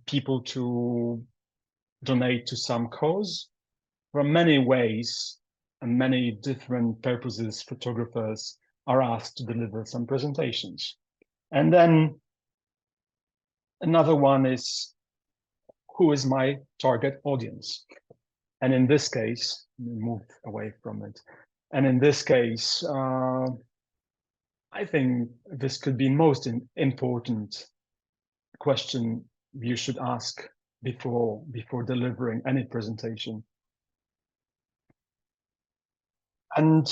people to donate to some cause? There are many ways and many different purposes photographers are asked to deliver some presentations. And then another one is, who is my target audience? And in this case, move away from it. And in this case, I think this could be most important question you should ask before delivering any presentation. And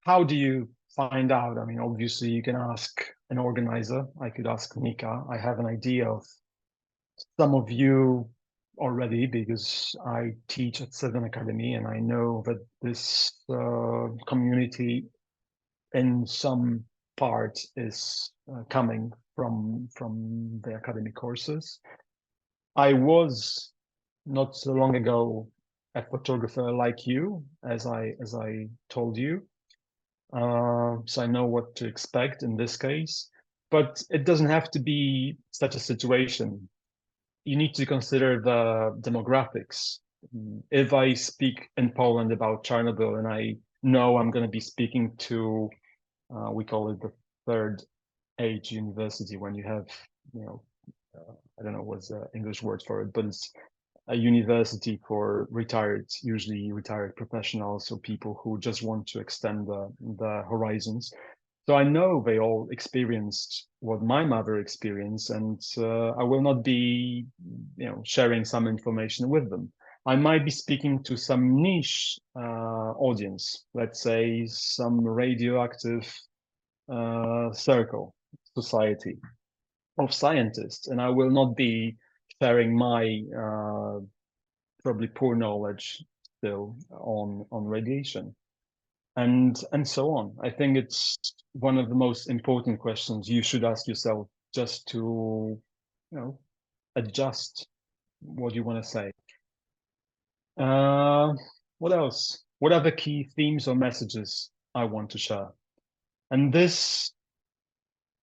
how do you find out? I mean, obviously you can ask an organizer. I could ask Nika. I have an idea of some of you already because I teach at 7 Academy, and I know that this community in some part is coming from the academic courses. I was not so long ago a photographer like you, as I told you. So I know what to expect in this case, but it doesn't have to be such a situation. You need to consider the demographics. If I speak in Poland about Chernobyl and I know I'm going to be speaking to, we call it the third age university, when you have, I don't know what's the English word for it, but it's a university for usually retired professionals, so people who just want to extend the horizons. So I know they all experienced what my mother experienced, and I will not be, sharing some information with them. I might be speaking to some niche audience, let's say some radioactive circle society of scientists, and I will not be sharing my probably poor knowledge still on radiation, and so on. I think it's one of the most important questions you should ask yourself, just to adjust what you want to say. What else? What are the key themes or messages I want to share? And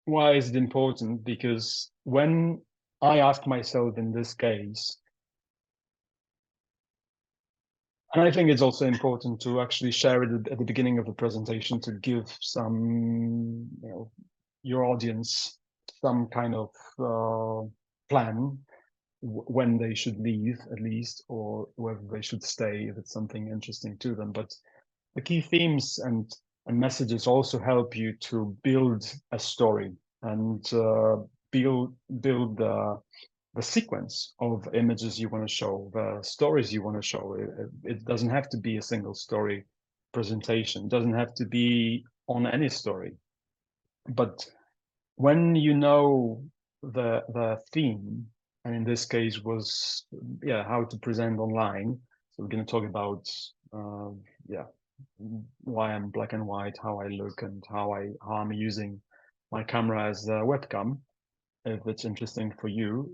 why is it important? Because when I ask myself in this case, and I think it's also important to actually share it at the beginning of the presentation to give some, your audience some kind of plan when they should leave, at least, or whether they should stay if it's something interesting to them. But the key themes and messages also help you to build a story and build the sequence of images you want to show, the stories you want to show. It doesn't have to be a single story presentation. It doesn't have to be on any story. But when you know the theme, and in this case was how to present online. So we're going to talk about why I'm black and white, how I look, and how I'm using my camera as a webcam, if it's interesting for you.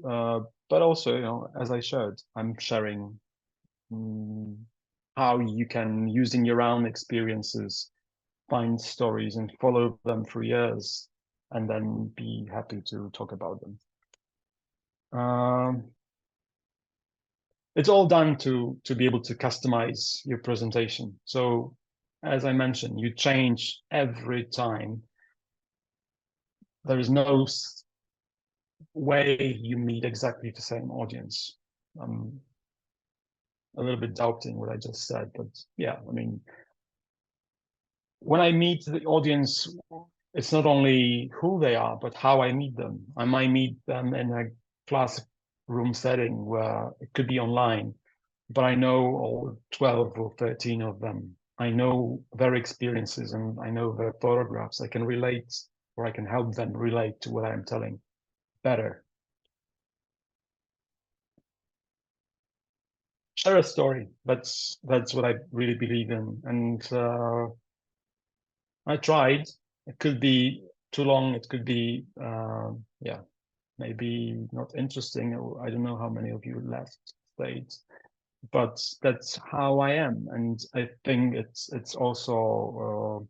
But also, you know, as I showed, I'm sharing how you can, using your own experiences, find stories and follow them for years, and then be happy to talk about them. It's all done to be able to customize your presentation. So, as I mentioned, you change every time. There is no way you meet exactly the same audience. I'm a little bit doubting what I just said, but yeah, I mean, when I meet the audience, it's not only who they are, but how I meet them. I might meet them in a classroom setting where it could be online, but I know all 12 or 13 of them. I know their experiences and I know their photographs. I can relate, or I can help them relate to what I'm telling better. Share a story. That's what I really believe in. And I tried. It could be too long. It could be, maybe not interesting. I don't know how many of you left stayed, but that's how I am. And I think it's also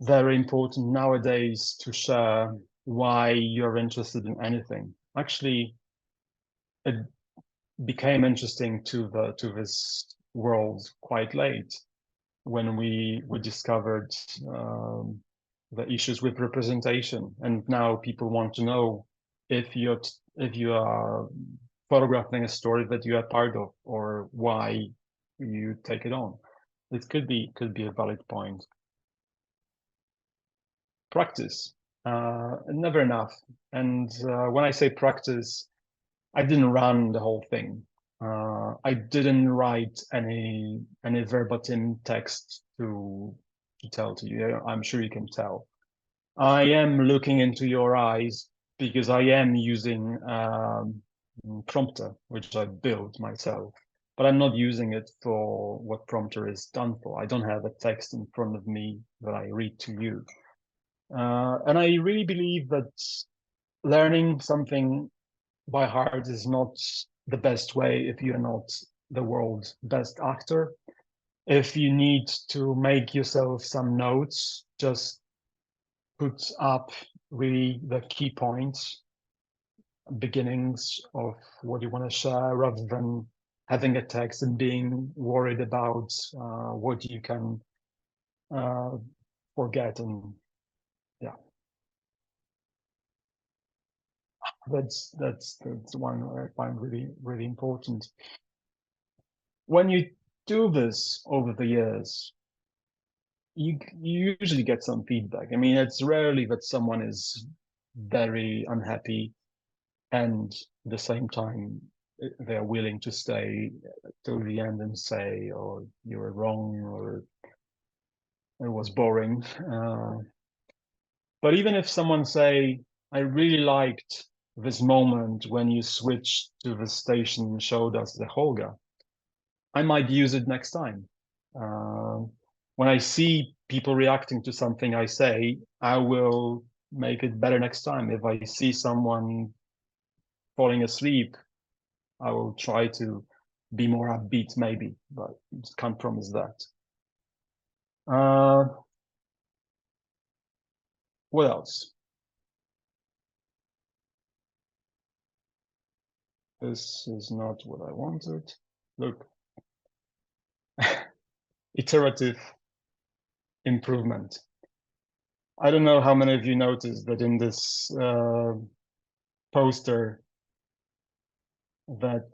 very important nowadays to share why you're interested in anything. Actually, it became interesting to this world quite late, when we discovered the issues with representation, and now people want to know if you are photographing a story that you are part of, or why you take it on. It could be a valid point. Practice, never enough. And when I say practice, I didn't run the whole thing. I didn't write any verbatim text to tell to you. I'm sure you can tell. I am looking into your eyes because I am using Prompter, which I built myself, but I'm not using it for what Prompter is done for. I don't have a text in front of me that I read to you. And I really believe that learning something by heart is not the best way if you're not the world's best actor. If you need to make yourself some notes, just put up really the key points, beginnings of what you want to share, rather than having a text and being worried about what you can forget. And yeah, that's one I find really important. When you do this over the years, you usually get some feedback. I mean, it's rarely that someone is very unhappy and at the same time they're willing to stay till the end and say, oh, you were wrong, or it was boring. But even if someone say, I really liked this moment when you switched to the station and showed us the Holga, I might use it next time. When I see people reacting to something I say, I will make it better next time. If I see someone falling asleep, I will try to be more upbeat, maybe, but can't promise that. What else? This is not what I wanted. Look, iterative improvement. I don't know how many of you noticed that in this poster that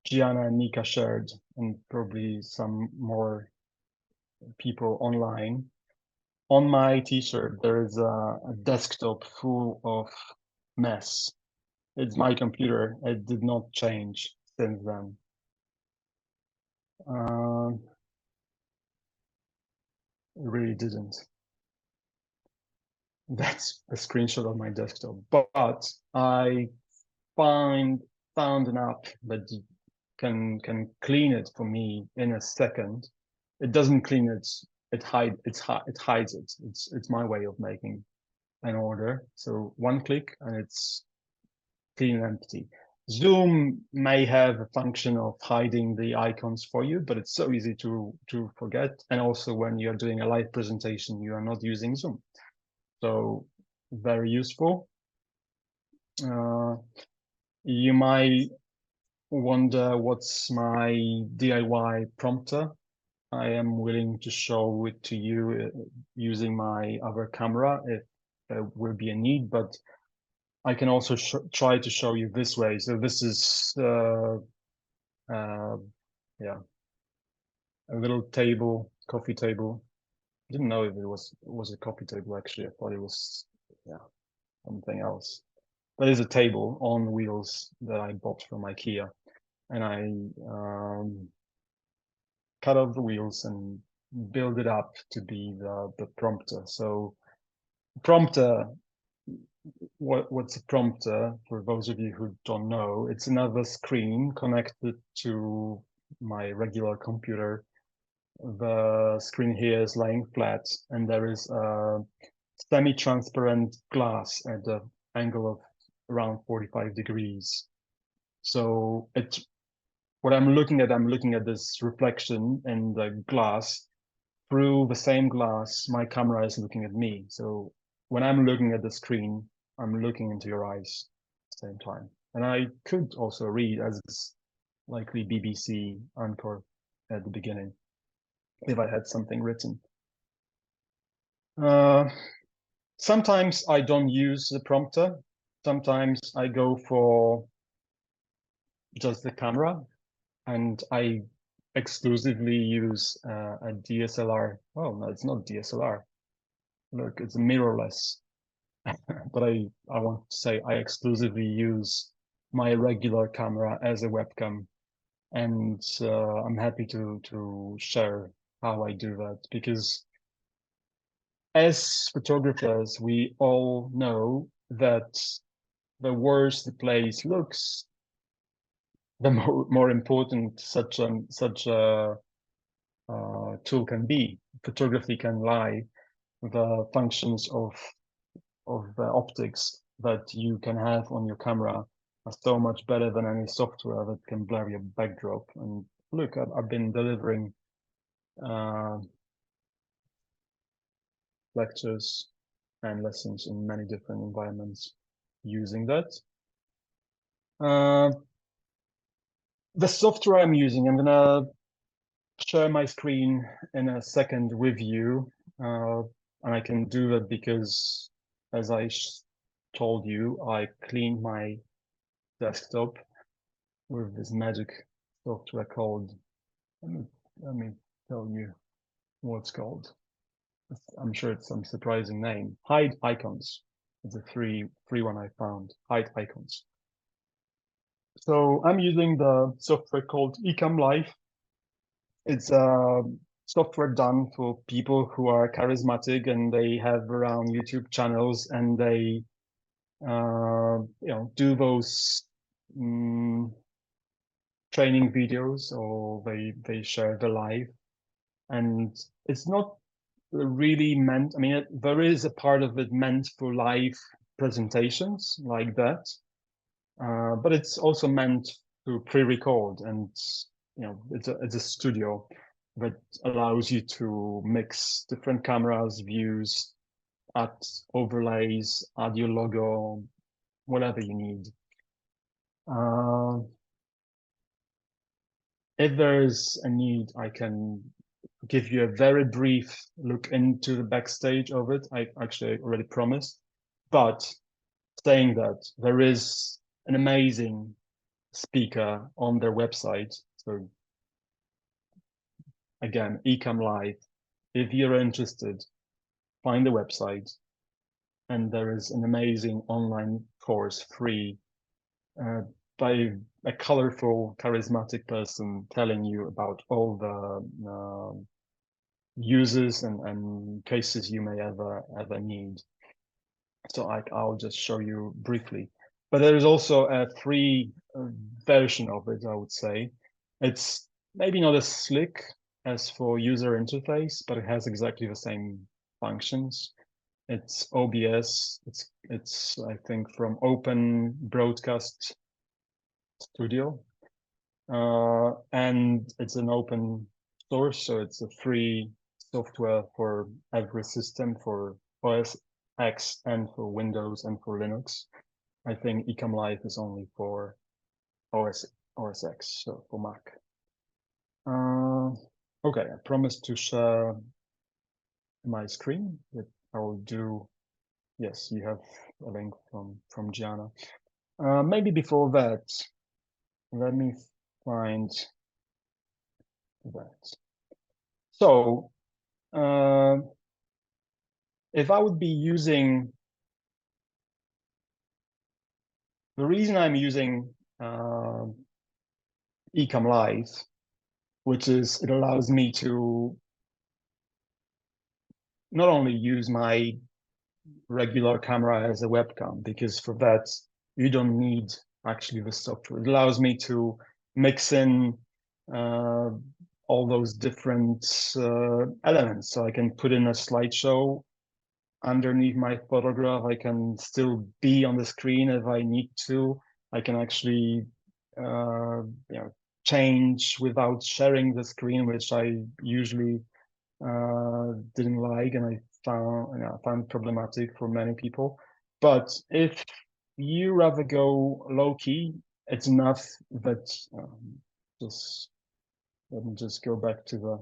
Gianna and Nika shared, and probably some more people online. On my t-shirt, there is a desktop full of mess. It's my computer. It did not change since then. It really didn't. That's a screenshot of my desktop. But I found an app that can clean it for me in a second. It doesn't clean it. It hides it. It's my way of making an order. So one click and it's clean and empty. Zoom may have a function of hiding the icons for you, but it's so easy to forget. And also when you're doing a live presentation, you are not using Zoom. So very useful. You might wonder what's my DIY prompter. I am willing to show it to you using my other camera if there will be a need, but I can also try to show you this way. So this is, yeah, a little table, coffee table. I didn't know if it was a coffee table, actually. I thought it was, yeah, something else. But it's a table on wheels that I bought from IKEA. And I cut off the wheels and build it up to be the prompter. So prompter, what's a prompter, for those of you who don't know? It's another screen connected to my regular computer. The screen here is laying flat and there is a semi-transparent glass at the angle of around 45 degrees. So what I'm looking at this reflection in the glass. Through the same glass, my camera is looking at me. So when I'm looking at the screen, I'm looking into your eyes at the same time. And I could also read, as is likely BBC Anchor at the beginning, if I had something written. Sometimes I don't use the prompter. Sometimes I go for just the camera, and I exclusively use a DSLR. Oh, no, it's not DSLR. Look, it's mirrorless. But I want to say I exclusively use my regular camera as a webcam, and I'm happy to share how I do that, because as photographers, we all know that the worse the place looks, the more important such a tool can be. Photography can lie. The functions of the optics that you can have on your camera are so much better than any software that can blur your backdrop. And look, I've been delivering lectures and lessons in many different environments using that. The software I'm using, I'm gonna share my screen in a second with you, and I can do that because, as I told you, I cleaned my desktop with this magic software called, let me tell you what it's called. I'm sure it's some surprising name. Hide Icons. It's a free one I found. Hide Icons. So I'm using the software called Ecam Live. It's a software done for people who are charismatic and they have their own YouTube channels, and they do those training videos, or they share the live. And it's not really meant, I mean, there is a part of it meant for live presentations like that, but it's also meant to pre-record, and it's a studio that allows you to mix different cameras, views, add overlays, add your logo, whatever you need. If there's a need, I can give you a very brief look into the backstage of it. I actually already promised, but saying that, there is an amazing speaker on their website. So again, Ecam Live. If you're interested, find the website, and there is an amazing online course, free, by a colorful, charismatic person telling you about all the uses and cases you may ever need. So I'll just show you briefly. But there is also a free version of it, I would say. It's maybe not as slick as for user interface, but it has exactly the same functions. It's OBS. It's I think from Open Broadcast Studio, and it's an open source, so it's a free software for every system, for OS X and for Windows and for Linux. I think Ecam Live is only for OS X, so for Mac. Okay, I promised to share my screen. That I will do. Yes, you have a link from Gianna. Maybe before that, let me find that. So, if I would be using, the reason I'm using Ecam Live, which is it allows me to not only use my regular camera as a webcam, because for that you don't need actually the software. It allows me to mix in all those different elements. So I can put in a slideshow underneath my photograph. I can still be on the screen if I need to. I can actually change without sharing the screen, which I usually didn't like, and I found problematic for many people. But if you rather go low key, it's enough that just let me just go back to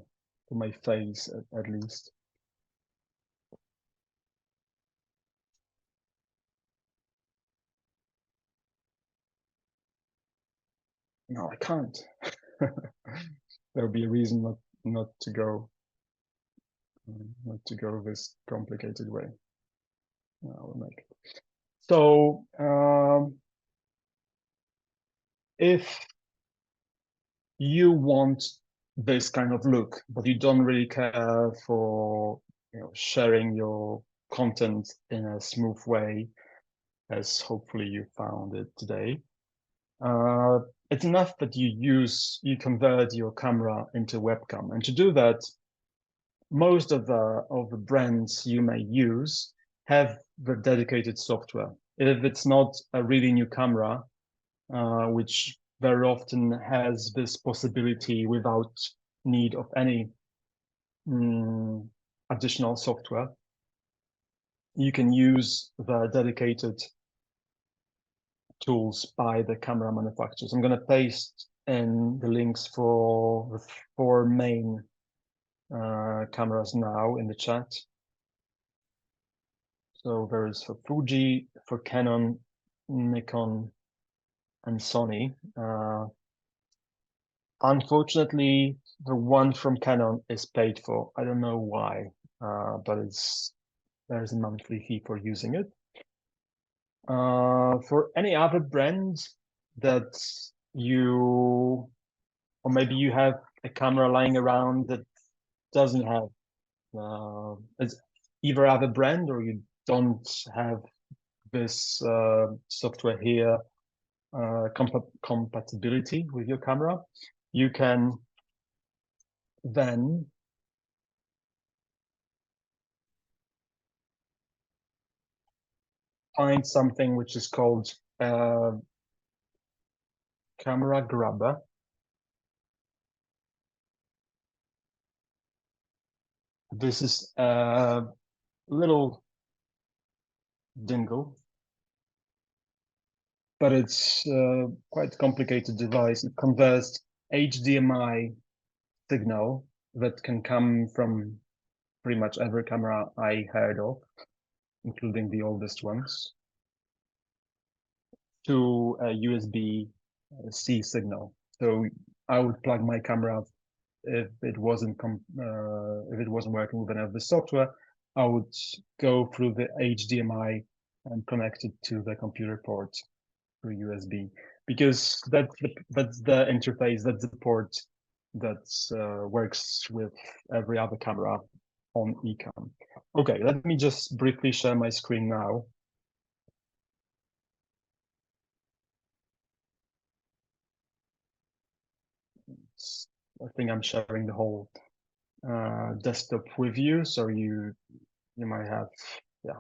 my face at least. No, I can't. There'll be a reason not to go this complicated way. I'll make it. So if you want this kind of look, but you don't really care for sharing your content in a smooth way, as hopefully you found it today, it's enough that you convert your camera into webcam. And to do that, most of the brands you may use have the dedicated software. If it's not a really new camera, which very often has this possibility without need of any additional software, you can use the dedicated tools by the camera manufacturers. I'm going to paste in the links for the 4 main cameras now in the chat. So there is for Fuji, for Canon, Nikon, and Sony. Unfortunately, the one from Canon is paid for. I don't know why, but there's a monthly fee for using it. For any other brand that or maybe you have a camera lying around that doesn't have, it's either other brand or you don't have this software here, compatibility with your camera, you can then find something which is called camera grabber. This is a little dingle, but it's quite a complicated device. It converts HDMI signal that can come from pretty much every camera I heard of, including the oldest ones, to a USB-C signal. So I would plug my camera if it wasn't working with any of the software. I would go through the HDMI and connect it to the computer port through USB, because that's the interface, that's the port that works with every other camera on Ecamm. Okay, let me just briefly share my screen now. I think I'm sharing the whole desktop with you, so you might have, yeah.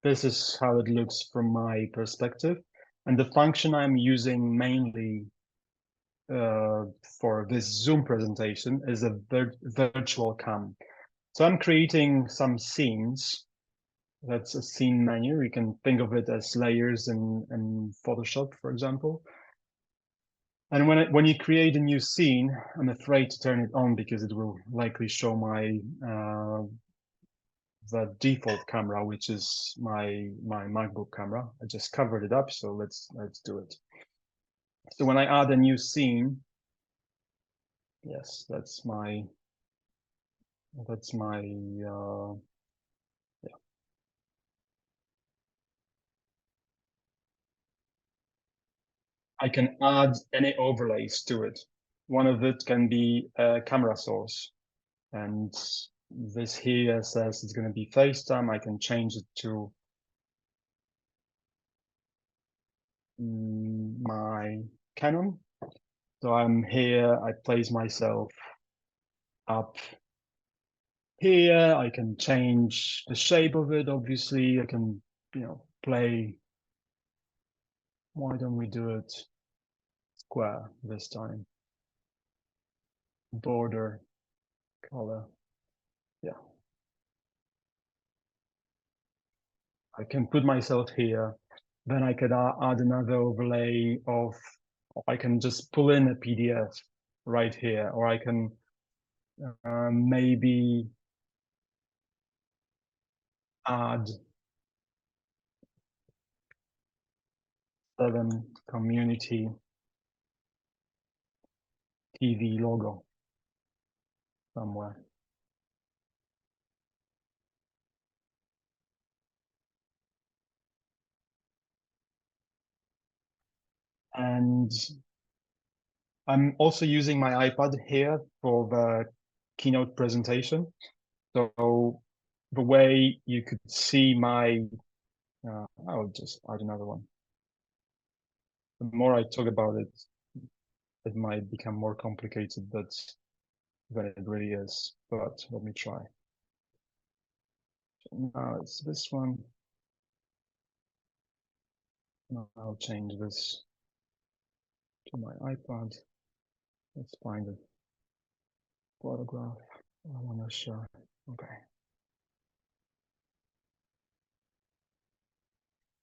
This is how it looks from my perspective, and the function I'm using mainly for this Zoom presentation is a virtual cam. So I'm creating some scenes. That's a scene menu. You can think of it as layers in Photoshop, for example. And when you create a new scene, I'm afraid to turn it on because it will likely show my the default camera, which is my MacBook camera. I just covered it up, so let's do it. So when I add a new scene, yes, that's my yeah. I can add any overlays to it. One of it can be a camera source, and this here says it's going to be FaceTime. I can change it to my Canon. So I'm here, I place myself up here. I can change the shape of it, obviously. I can, play. Why don't we do it square this time? Border, color, yeah. I can put myself here. Then I could add another overlay of, I can just pull in a PDF right here, or I can maybe add 7 community TV logo somewhere. And I'm also using my iPad here for the keynote presentation. So the way you could see my, I'll just add another one. The more I talk about it, it might become more complicated than it really is, but let me try. So now it's this one. Now I'll change this to my iPad. Let's find a photograph I want to show. Okay.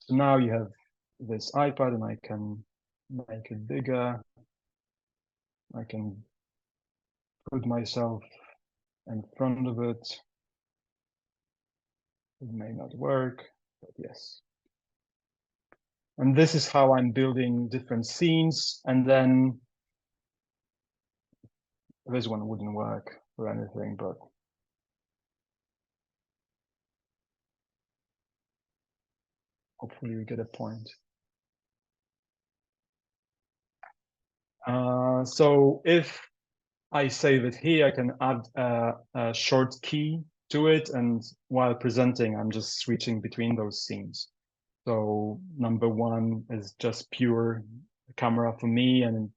So now you have this iPad, and I can make it bigger. I can put myself in front of it. It may not work, but yes. And this is how I'm building different scenes. And then this one wouldn't work for anything, but hopefully you get a point. So if I save it here, I can add a short key to it, and while presenting, I'm just switching between those scenes. So number 1 is just pure camera for me, and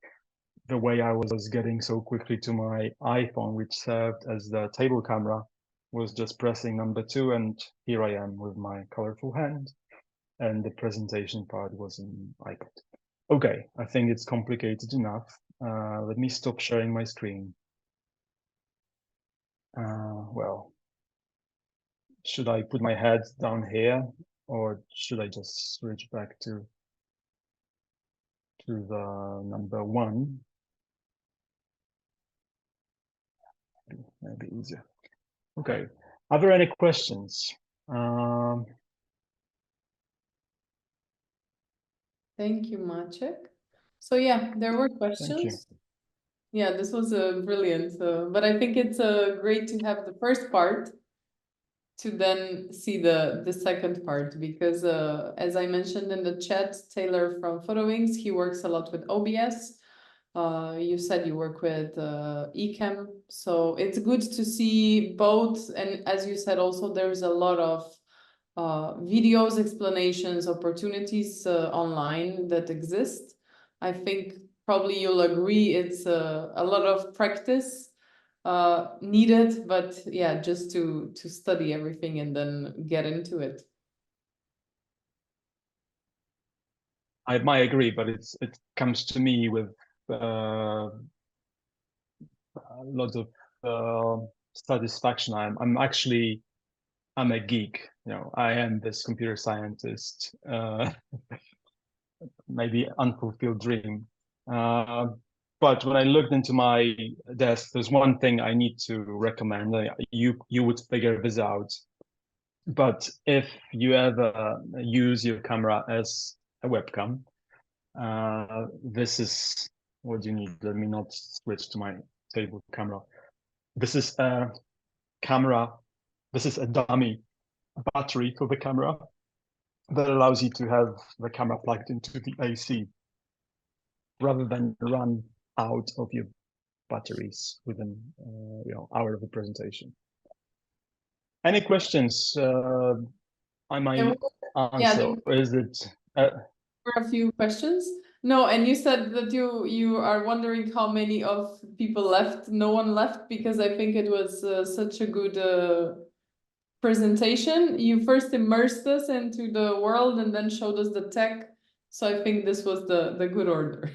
the way I was getting so quickly to my iPhone, which served as the table camera, was just pressing number 2, and here I am with my colorful hand, and the presentation part was in iPad. Okay, I think it's complicated enough. Let me stop sharing my screen. Well, should I put my head down here, or should I just switch back to the number 1? maybe easier. Okay, are there any questions? Thank you, Maciek. So yeah, there were Thank you. questions. Yeah, this was a brilliant, but I think it's great to have the first part to then see the second part, because as I mentioned in the chat, Taylor from PhotoWings, he works a lot with OBS. You said you work with Ecamm, so it's good to see both. And as you said, also there's a lot of videos, explanations, opportunities online that exist. I think probably you'll agree it's a lot of practice needed, but yeah, just to study everything and then get into it. I might agree, but it comes to me with a lot of satisfaction. I'm a geek. I am this computer scientist. Maybe unfulfilled dream. But when I looked into my desk, there's one thing I need to recommend. You would figure this out. But if you ever use your camera as a webcam, this is what you need. Let me not switch to my table camera. This is a camera. This is a dummy battery for the camera that allows you to have the camera plugged into the AC rather than run out of your batteries within hour of the presentation. Any questions I might answer? Yeah, Is it? for a few questions. No, and you said that you are wondering how many of people left. No one left, because I think it was such a good presentation. You first immersed us into the world and then showed us the tech. So I think this was the good order.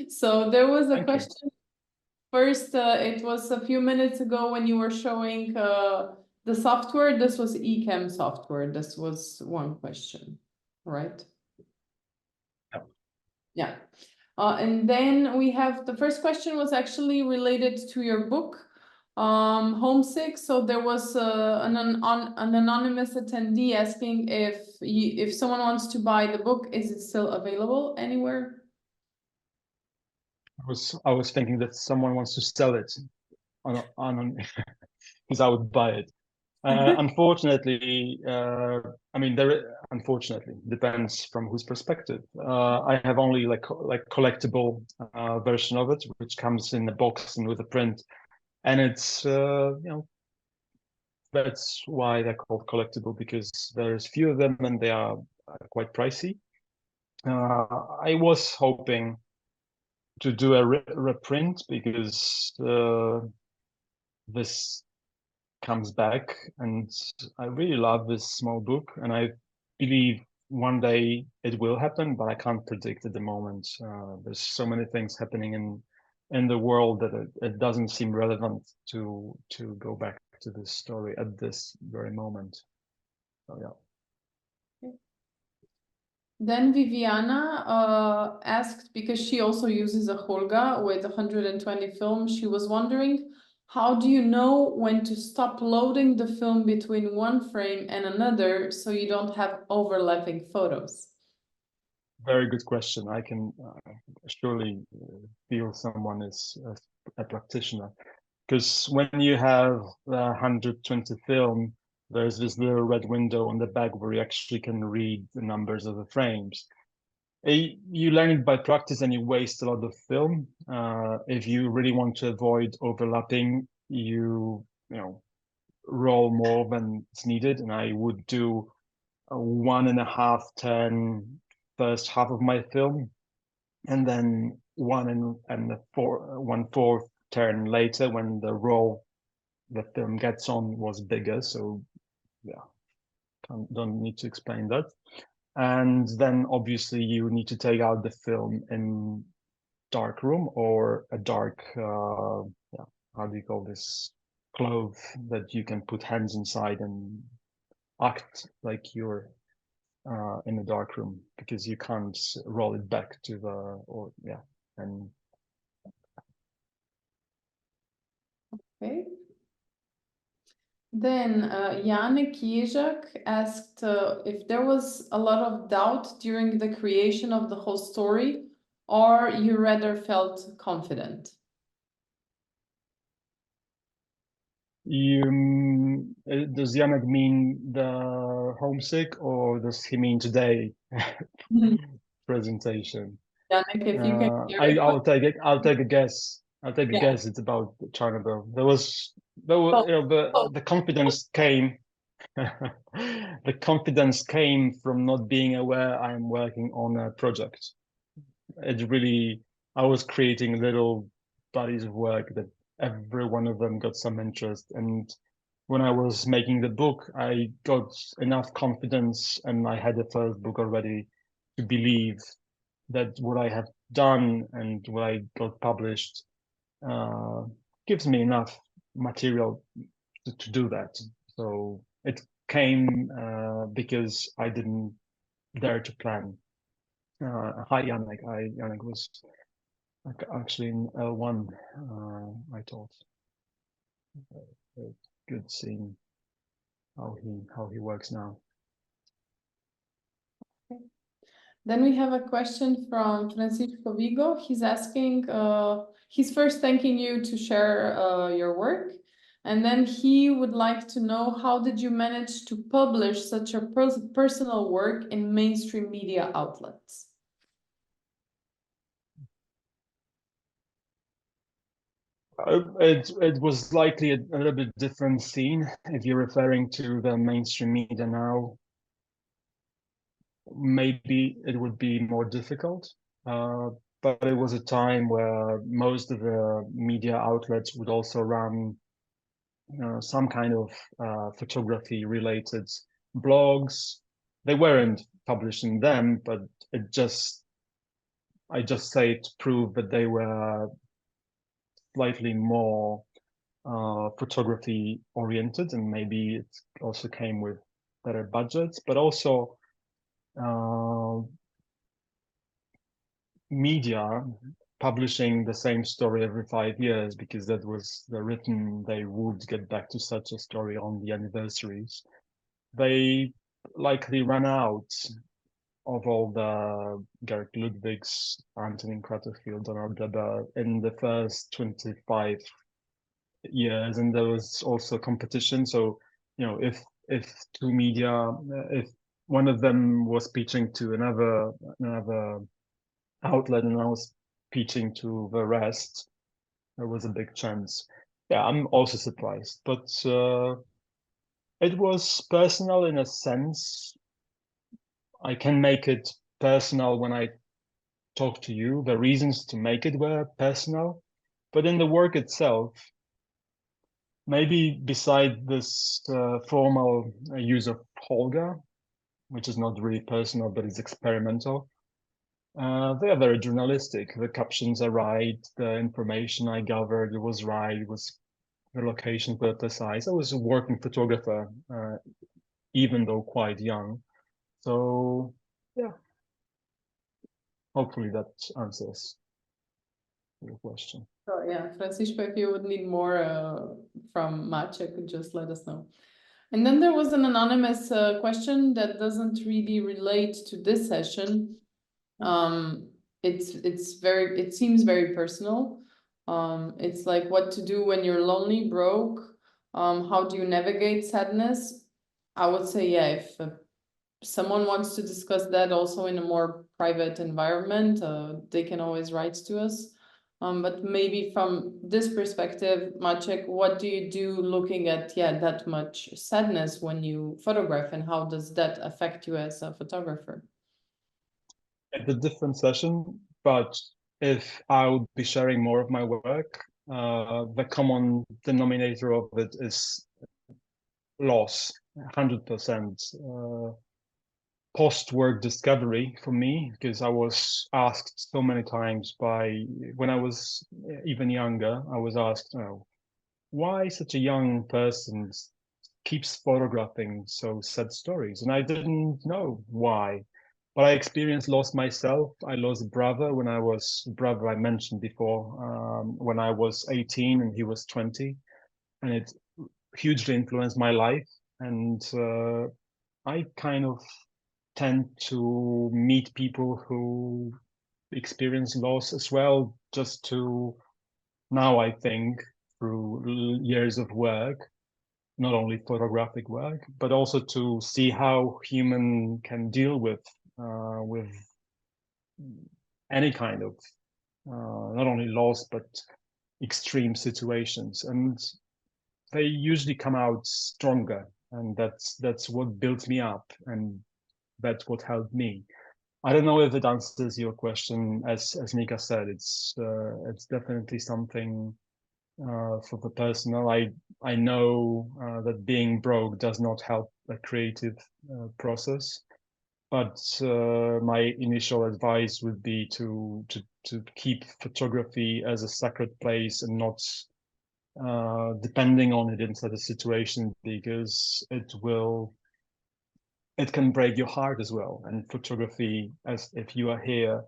So there was a question. First, it was a few minutes ago when you were showing the software. This was Ecamm software. This was one question, right? Yeah. And then we have the first question was actually related to your book, Homesick. So there was an anonymous attendee asking if someone wants to buy the book, is it still available anywhere? I was thinking that someone wants to sell it on because I would buy it. Unfortunately, I mean, unfortunately depends from whose perspective. I have only like collectible version of it, which comes in a box and with a print, and it's that's why they're called collectible, because there's few of them and they are quite pricey. I was hoping to do a reprint because this comes back, and I really love this small book, and I believe one day it will happen, but I can't predict at the moment. There's so many things happening in the world that it doesn't seem relevant to go back to this story at this very moment. So yeah. Then Viviana asked, because she also uses a Holga with 120 films, she was wondering, how do you know when to stop loading the film between one frame and another so you don't have overlapping photos? Very good question. I can surely feel someone is a practitioner, because when you have 120 film, there's this little red window on the back where you actually can read the numbers of the frames. You learn it by practice and you waste a lot of film. If you really want to avoid overlapping, you roll more than it's needed, and I would do a 1.5 turn first half of my film, and then 1.4 turn later when the roll the film gets on was bigger. So yeah, don't need to explain that. And then obviously you need to take out the film in dark room or a dark yeah, how do you call this, cloth that you can put hands inside and act like you're in a dark room, because you can't roll it back to the Okay. Then Janek Jezak asked if there was a lot of doubt during the creation of the whole story, or you rather felt confident. Does Janek mean the homesick, or does he mean today presentation? Janek, if you can hear it. I'll take a guess. I'll take a Yeah. guess. It's about Chernobyl. There was Oh, you know, the confidence came. The confidence came from not being aware I'm working on a project. It really, I was creating little bodies of work that every one of them got some interest. And when I was making the book, I got enough confidence, and I had the first book already, to believe that what I have done and what I got published gives me enough material to do that. So it came because I didn't dare to plan. Hi, Yannick. Yannick was actually in L1, I thought. Good seeing how he works now. Then we have a question from Francisco Vigo. He's asking, he's first thanking you to share your work. And then he would like to know, how did you manage to publish such a personal work in mainstream media outlets? It was likely a little bit different scene. If you're referring to the mainstream media now, maybe it would be more difficult. But it was a time where most of the media outlets would also run some kind of photography related blogs. They weren't publishing them, but I just say it to prove that they were slightly more photography oriented, and maybe it also came with better budgets, but also media publishing the same story every 5 years, because that was the written, they would get back to such a story on the anniversaries. They likely ran out of all the Garrick Ludwig's, Antonin Kratterfield, Donald Deber in the first 25 years, and there was also competition. So, you know, if two media, if one of them was pitching to another outlet and I was pitching to the rest, there was a big chance. Yeah, I'm also surprised, but it was personal in a sense. I can make it personal when I talk to you. The reasons to make it were personal, but in the work itself, maybe beside this formal use of Polga, which is not really personal, but it's experimental, they are very journalistic. The captions are right, the information I gathered was right, was the locations were precise. I was a working photographer, even though quite young. So, yeah. Hopefully that answers your question. So yeah, Francisco, if you would need more from Maciek, just let us know. And then there was an anonymous question that doesn't really relate to this session. It seems very personal. It's like what to do when you're lonely, broke. How do you navigate sadness? I would say, yeah, if someone wants to discuss that also in a more private environment, they can always write to us. But maybe from this perspective, Maciek, what do you do looking at, that much sadness when you photograph, and how does that affect you as a photographer? It's a different session, but if I would be sharing more of my work, the common denominator of it is loss, 100%. Post-work discovery for me, because I was asked so many times when I was even younger, I was asked, why such a young person keeps photographing so sad stories? And I didn't know why, but I experienced loss myself. I lost a brother I mentioned before, when I was 18 and he was 20, and hugely influenced my life, and I kind of tend to meet people who experience loss as well, just to now, I think, through years of work, not only photographic work, but also to see how human can deal with any kind of not only loss but extreme situations, and they usually come out stronger, and that's what built me up, and that's what helped me. I don't know if it answers your question. As Nika said, it's definitely something for the personal. I know that being broke does not help a creative process, but my initial advice would be to keep photography as a sacred place and not depending on it in such a situation, because it can break your heart as well. And photography, as if you are here,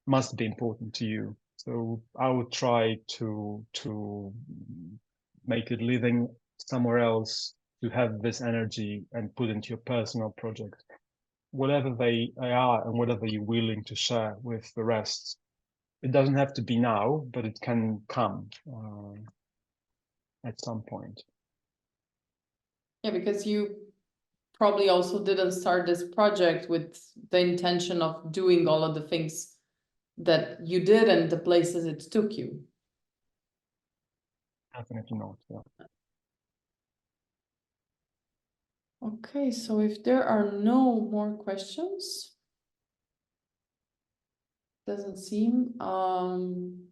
must be important to you. So I would try to make it living somewhere else, to have this energy and put into your personal project, whatever they are and whatever you're willing to share with the rest. It doesn't have to be now, but it can come at some point. Yeah, because you probably also didn't start this project with the intention of doing all of the things that you did and the places it took you. Definitely not. Yeah. Okay, so if there are no more questions, doesn't seem.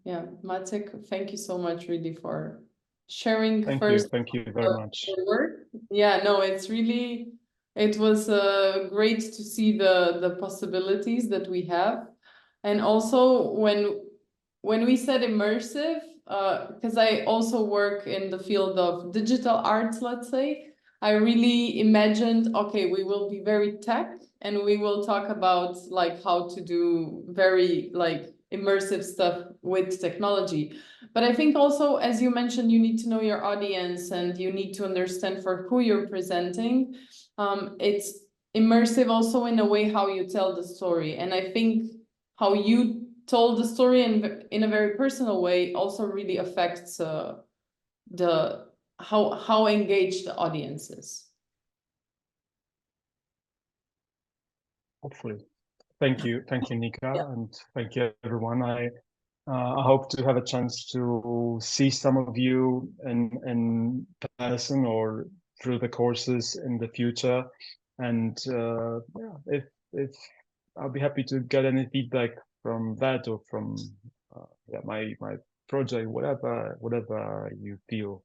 Yeah, Maciek, thank you so much really for sharing Thank first. Thank you very much. Your work. Yeah, no, it's really, it was great to see the possibilities that we have. And also when we said immersive, because I also work in the field of digital arts, let's say, I really imagined, okay, we will be very tech and we will talk about like how to do very like immersive stuff with technology. But I think also, as you mentioned, you need to know your audience and you need to understand for who you're presenting. It's immersive also in a way how you tell the story. And I think how you told the story in a very personal way also really affects how engaged the audience is. Hopefully. Thank you, Nika, yeah. And thank you, everyone. I hope to have a chance to see some of you in person or through the courses in the future. And yeah, if I'll be happy to get any feedback from that or from yeah, my project, whatever you feel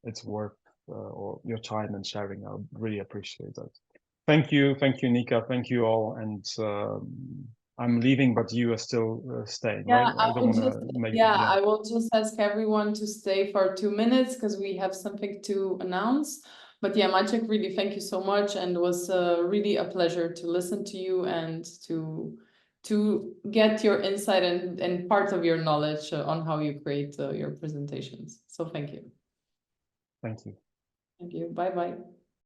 it's worth or your time and sharing. I'll really appreciate that. Thank you, Nika. Thank you all. And I'm leaving, but you are still staying, yeah, right? I don't want to make. Yeah, I will just ask everyone to stay for 2 minutes because we have something to announce. But yeah, Maciek, really thank you so much, and it was really a pleasure to listen to you and to get your insight and part of your knowledge on how you create your presentations. So thank you. Thank you. Thank you. Bye bye.